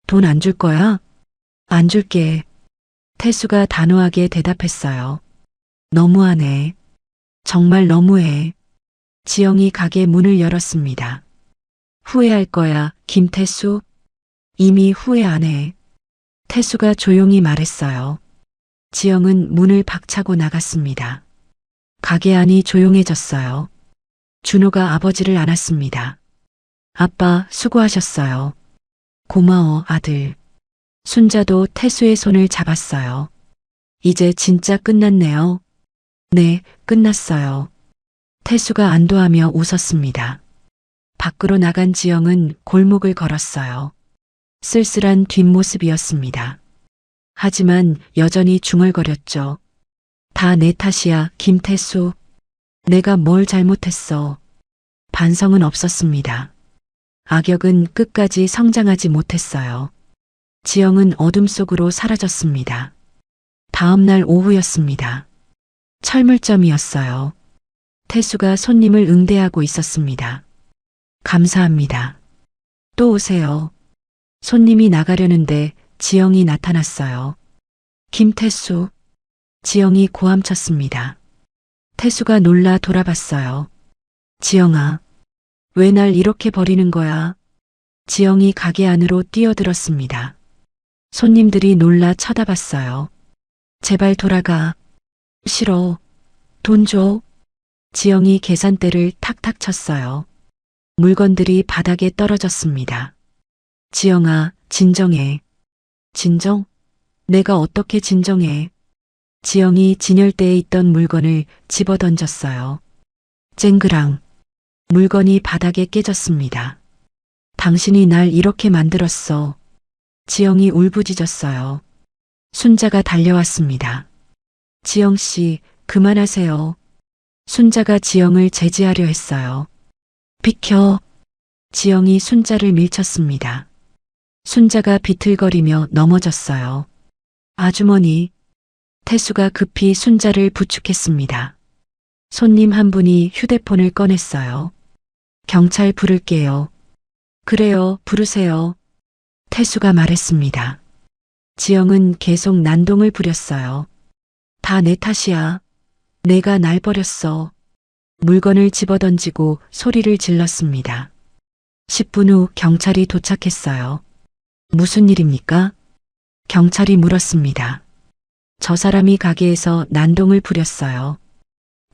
돈 안 줄 거야? 안 줄게. 태수가 단호하게 대답했어요. 너무하네. 정말 너무해. 지영이 가게 문을 열었습니다. 후회할 거야, 김태수. 이미 후회 안 해. 태수가 조용히 말했어요. 지영은 문을 박차고 나갔습니다. 가게 안이 조용해졌어요. 준호가 아버지를 안았습니다. 아빠, 수고하셨어요. 고마워, 아들. 순자도 태수의 손을 잡았어요. 이제 진짜 끝났네요. 네, 끝났어요. 태수가 안도하며 웃었습니다. 밖으로 나간 지영은 골목을 걸었어요. 쓸쓸한 뒷모습이었습니다. 하지만 여전히 중얼거렸죠. 다 내 탓이야, 김태수. 내가 뭘 잘못했어. 반성은 없었습니다. 악역은 끝까지 성장하지 못했어요. 지영은 어둠 속으로 사라졌습니다. 다음 날 오후였습니다. 철물점이었어요. 태수가 손님을 응대하고 있었습니다. 감사합니다. 또 오세요. 손님이 나가려는데 지영이 나타났어요. 김태수. 지영이 고함쳤습니다. 태수가 놀라 돌아봤어요. 지영아, 왜 날 이렇게 버리는 거야? 지영이 가게 안으로 뛰어들었습니다. 손님들이 놀라 쳐다봤어요. 제발 돌아가. 싫어. 돈 줘. 지영이 계산대를 탁탁 쳤어요. 물건들이 바닥에 떨어졌습니다. 지영아, 진정해. 진정? 내가 어떻게 진정해? 지영이 진열대에 있던 물건을 집어 던졌어요. 쨍그랑. 물건이 바닥에 깨졌습니다. 당신이 날 이렇게 만들었어. 지영이 울부짖었어요. 순자가 달려왔습니다. 지영 씨, 그만하세요. 순자가 지영을 제지하려 했어요. 비켜. 지영이 순자를 밀쳤습니다. 순자가 비틀거리며 넘어졌어요. 아주머니. 태수가 급히 순자를 부축했습니다. 손님 한 분이 휴대폰을 꺼냈어요. 경찰 부를게요. 그래요, 부르세요. 태수가 말했습니다. 지영은 계속 난동을 부렸어요. 다 내 탓이야. 내가 날 버렸어. 물건을 집어던지고 소리를 질렀습니다. 10분 후 경찰이 도착했어요. 무슨 일입니까? 경찰이 물었습니다. 저 사람이 가게에서 난동을 부렸어요.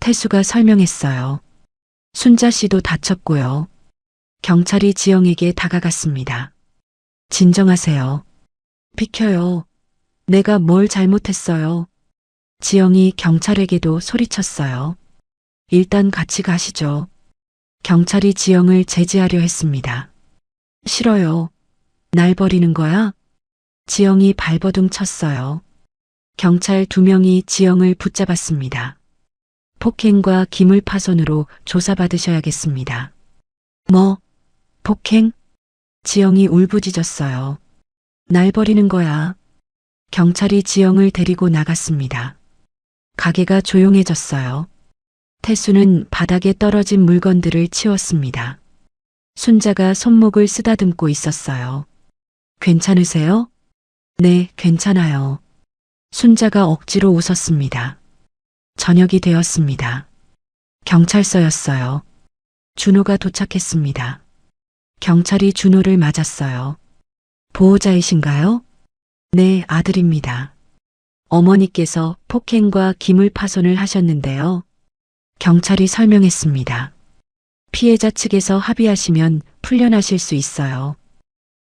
태수가 설명했어요. 순자 씨도 다쳤고요. 경찰이 지영에게 다가갔습니다. 진정하세요. 비켜요. 내가 뭘 잘못했어요. 지영이 경찰에게도 소리쳤어요. 일단 같이 가시죠. 경찰이 지영을 제지하려 했습니다. 싫어요. 날 버리는 거야? 지영이 발버둥 쳤어요. 경찰 2명이 지영을 붙잡았습니다. 폭행과 기물파손으로 조사받으셔야겠습니다. 뭐? 폭행? 지영이 울부짖었어요. 날 버리는 거야. 경찰이 지영을 데리고 나갔습니다. 가게가 조용해졌어요. 태수는 바닥에 떨어진 물건들을 치웠습니다. 순자가 손목을 쓰다듬고 있었어요. 괜찮으세요? 네, 괜찮아요. 순자가 억지로 웃었습니다. 저녁이 되었습니다. 경찰서였어요. 준호가 도착했습니다. 경찰이 준호를 맞았어요. 보호자이신가요? 네, 아들입니다. 어머니께서 폭행과 기물 파손을 하셨는데요. 경찰이 설명했습니다. 피해자 측에서 합의하시면 풀려나실 수 있어요.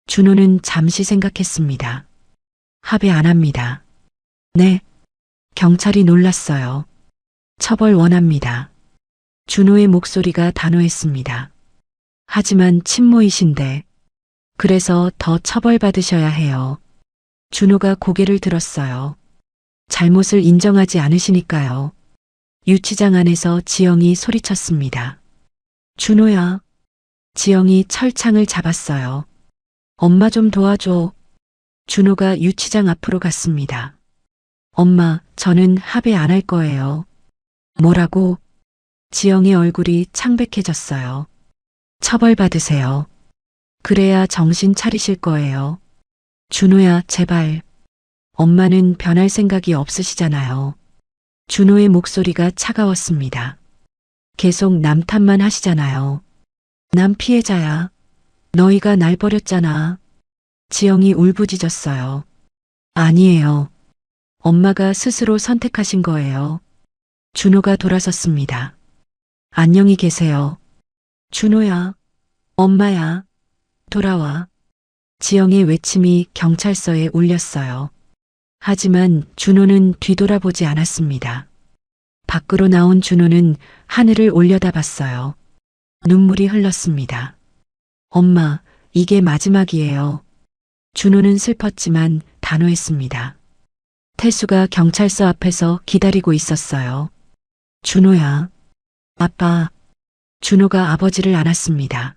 준호는 잠시 생각했습니다. 합의 안 합니다. 네. 경찰이 놀랐어요. 처벌 원합니다. 준호의 목소리가 단호했습니다. 하지만 친모이신데, 그래서 더 처벌받으셔야 해요. 준호가 고개를 들었어요. 잘못을 인정하지 않으시니까요. 유치장 안에서 지영이 소리쳤습니다. 준호야. 지영이 철창을 잡았어요. 엄마 좀 도와줘. 준호가 유치장 앞으로 갔습니다. 엄마, 저는 합의 안 할 거예요. 뭐라고? 지영의 얼굴이 창백해졌어요. 처벌받으세요. 그래야 정신 차리실 거예요. 준호야, 제발. 엄마는 변할 생각이 없으시잖아요. 준호의 목소리가 차가웠습니다. 계속 남 탓만 하시잖아요. 남 피해자야. 너희가 날 버렸잖아. 지영이 울부짖었어요. 아니에요. 엄마가 스스로 선택하신 거예요. 준호가 돌아섰습니다. 안녕히 계세요. 준호야. 엄마야. 돌아와. 지영의 외침이 경찰서에 울렸어요. 하지만 준호는 뒤돌아보지 않았습니다. 밖으로 나온 준호는 하늘을 올려다봤어요. 눈물이 흘렀습니다. 엄마, 이게 마지막이에요. 준호는 슬펐지만 단호했습니다. 태수가 경찰서 앞에서 기다리고 있었어요. 준호야. 아빠. 준호가 아버지를 안았습니다.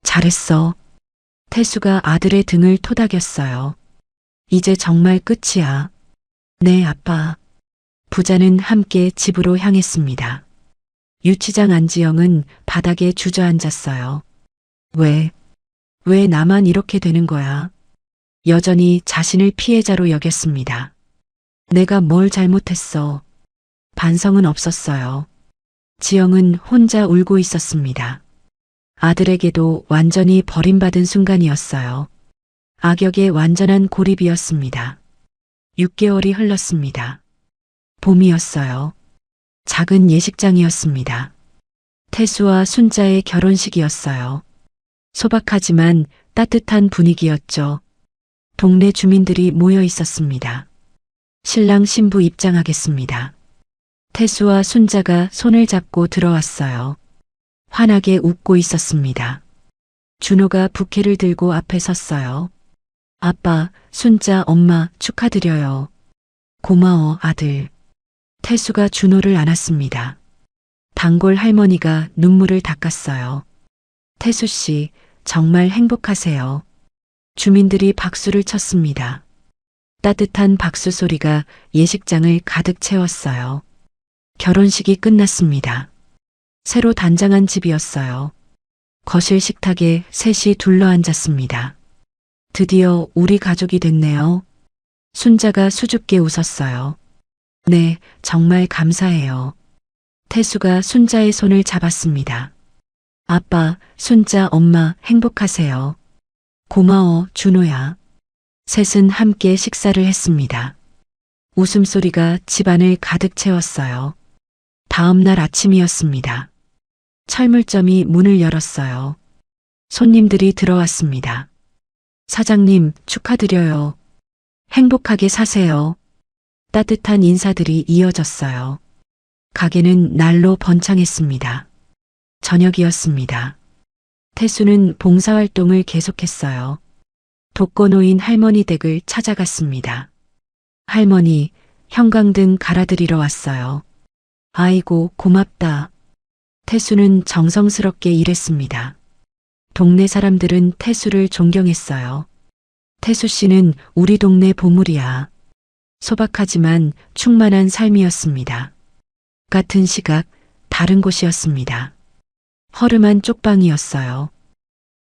잘했어. 태수가 아들의 등을 토닥였어요. 이제 정말 끝이야. 네, 아빠. 부자는 함께 집으로 향했습니다. 유치장 안지영은 바닥에 주저앉았어요. 왜 나만 이렇게 되는 거야? 여전히 자신을 피해자로 여겼습니다. 내가 뭘 잘못했어? 반성은 없었어요. 지영은 혼자 울고 있었습니다. 아들에게도 완전히 버림받은 순간이었어요. 악역의 완전한 고립이었습니다. 6개월이 흘렀습니다. 봄이었어요. 작은 예식장이었습니다. 태수와 순자의 결혼식이었어요. 소박하지만 따뜻한 분위기였죠. 동네 주민들이 모여 있었습니다. 신랑 신부 입장하겠습니다. 태수와 순자가 손을 잡고 들어왔어요. 환하게 웃고 있었습니다. 준호가 부케를 들고 앞에 섰어요. 아빠, 순자, 엄마 축하드려요. 고마워, 아들. 태수가 준호를 안았습니다. 단골 할머니가 눈물을 닦았어요. 태수 씨, 정말 행복하세요. 주민들이 박수를 쳤습니다. 따뜻한 박수 소리가 예식장을 가득 채웠어요. 결혼식이 끝났습니다. 새로 단장한 집이었어요. 거실 식탁에 셋이 둘러앉았습니다. 드디어 우리 가족이 됐네요. 순자가 수줍게 웃었어요. 네, 정말 감사해요. 태수가 순자의 손을 잡았습니다. 아빠, 순자, 엄마 행복하세요. 고마워, 준호야. 셋은 함께 식사를 했습니다. 웃음소리가 집안을 가득 채웠어요. 다음 날 아침이었습니다. 철물점이 문을 열었어요. 손님들이 들어왔습니다. 사장님, 축하드려요. 행복하게 사세요. 따뜻한 인사들이 이어졌어요. 가게는 날로 번창했습니다. 저녁이었습니다. 태수는 봉사활동을 계속했어요. 독거노인 할머니 댁을 찾아갔습니다. 할머니, 형광등 갈아드리러 왔어요. 아이고, 고맙다. 태수는 정성스럽게 일했습니다. 동네 사람들은 태수를 존경했어요. 태수 씨는 우리 동네 보물이야. 소박하지만 충만한 삶이었습니다. 같은 시각, 다른 곳이었습니다. 허름한 쪽방이었어요.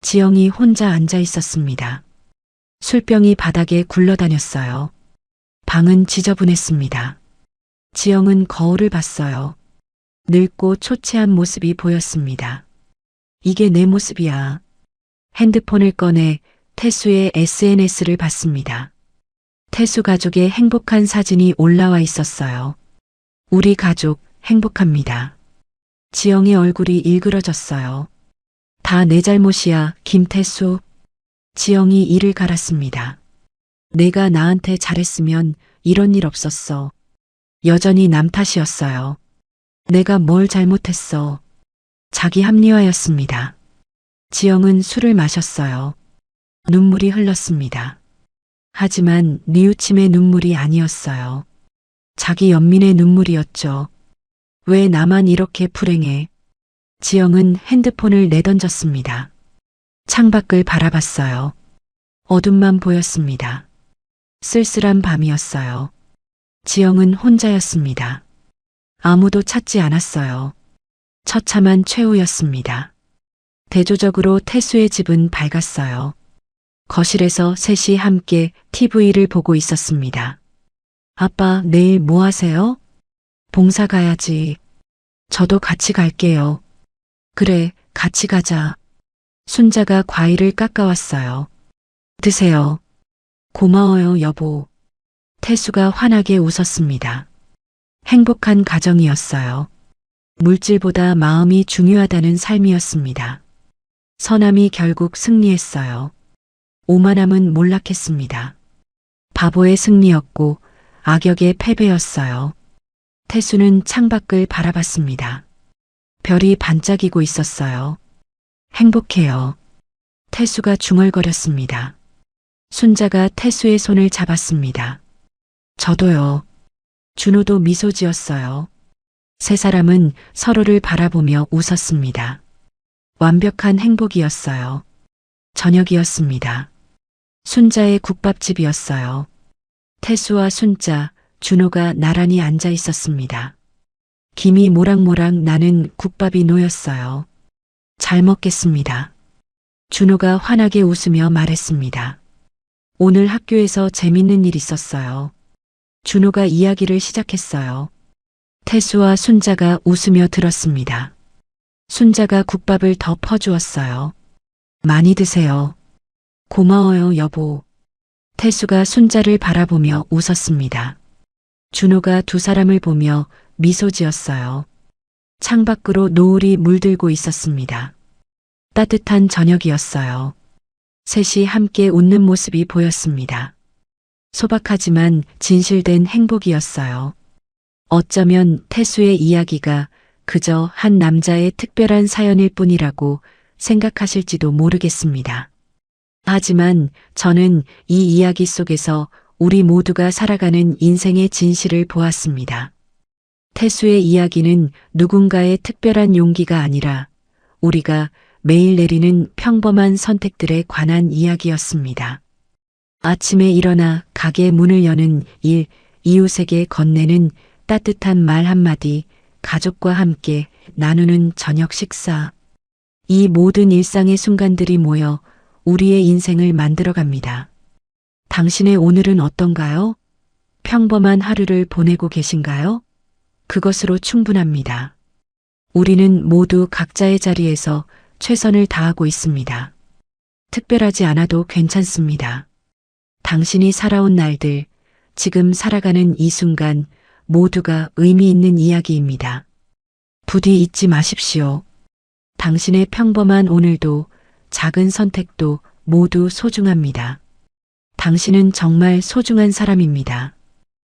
지영이 혼자 앉아 있었습니다. 술병이 바닥에 굴러다녔어요. 방은 지저분했습니다. 지영은 거울을 봤어요. 늙고 초췌한 모습이 보였습니다. 이게 내 모습이야. 핸드폰을 꺼내 태수의 SNS를 봤습니다. 태수 가족의 행복한 사진이 올라와 있었어요. 우리 가족 행복합니다. 지영의 얼굴이 일그러졌어요. 다 내 잘못이야, 김태수. 지영이 이를 갈았습니다. 내가 나한테 잘했으면 이런 일 없었어. 여전히 남 탓이었어요. 내가 뭘 잘못했어. 자기 합리화였습니다. 지영은 술을 마셨어요. 눈물이 흘렀습니다. 하지만 뉘우침의 눈물이 아니었어요. 자기 연민의 눈물이었죠. 왜 나만 이렇게 불행해? 지영은 핸드폰을 내던졌습니다. 창밖을 바라봤어요. 어둠만 보였습니다. 쓸쓸한 밤이었어요. 지영은 혼자였습니다. 아무도 찾지 않았어요. 처참한 최후였습니다. 대조적으로 태수의 집은 밝았어요. 거실에서 셋이 함께 TV를 보고 있었습니다. 아빠, 내일 뭐 하세요? 봉사 가야지. 저도 같이 갈게요. 그래, 같이 가자. 순자가 과일을 깎아왔어요. 드세요. 고마워요, 여보. 태수가 환하게 웃었습니다. 행복한 가정이었어요. 물질보다 마음이 중요하다는 삶이었습니다. 선함이 결국 승리했어요. 오만함은 몰락했습니다. 바보의 승리였고 악역의 패배였어요. 태수는 창밖을 바라봤습니다. 별이 반짝이고 있었어요. 행복해요. 태수가 중얼거렸습니다. 순자가 태수의 손을 잡았습니다. 저도요. 준호도 미소 지었어요. 세 사람은 서로를 바라보며 웃었습니다. 완벽한 행복이었어요. 저녁이었습니다. 순자의 국밥집이었어요. 태수와 순자, 준호가 나란히 앉아 있었습니다. 김이 모락모락 나는 국밥이 놓였어요. 잘 먹겠습니다. 준호가 환하게 웃으며 말했습니다. 오늘 학교에서 재밌는 일 있었어요. 준호가 이야기를 시작했어요. 태수와 순자가 웃으며 들었습니다. 순자가 국밥을 더 퍼주었어요. 많이 드세요. 고마워요, 여보. 태수가 순자를 바라보며 웃었습니다. 준호가 두 사람을 보며 미소 지었어요. 창밖으로 노을이 물들고 있었습니다. 따뜻한 저녁이었어요. 셋이 함께 웃는 모습이 보였습니다. 소박하지만 진실된 행복이었어요. 어쩌면 태수의 이야기가 그저 한 남자의 특별한 사연일 뿐이라고 생각하실지도 모르겠습니다. 하지만 저는 이 이야기 속에서 우리 모두가 살아가는 인생의 진실을 보았습니다. 태수의 이야기는 누군가의 특별한 용기가 아니라 우리가 매일 내리는 평범한 선택들에 관한 이야기였습니다. 아침에 일어나 가게 문을 여는 일, 이웃에게 건네는 따뜻한 말 한마디, 가족과 함께 나누는 저녁 식사. 이 모든 일상의 순간들이 모여 우리의 인생을 만들어갑니다. 당신의 오늘은 어떤가요? 평범한 하루를 보내고 계신가요? 그것으로 충분합니다. 우리는 모두 각자의 자리에서 최선을 다하고 있습니다. 특별하지 않아도 괜찮습니다. 당신이 살아온 날들, 지금 살아가는 이 순간 모두가 의미 있는 이야기입니다. 부디 잊지 마십시오. 당신의 평범한 오늘도 작은 선택도 모두 소중합니다. 당신은 정말 소중한 사람입니다.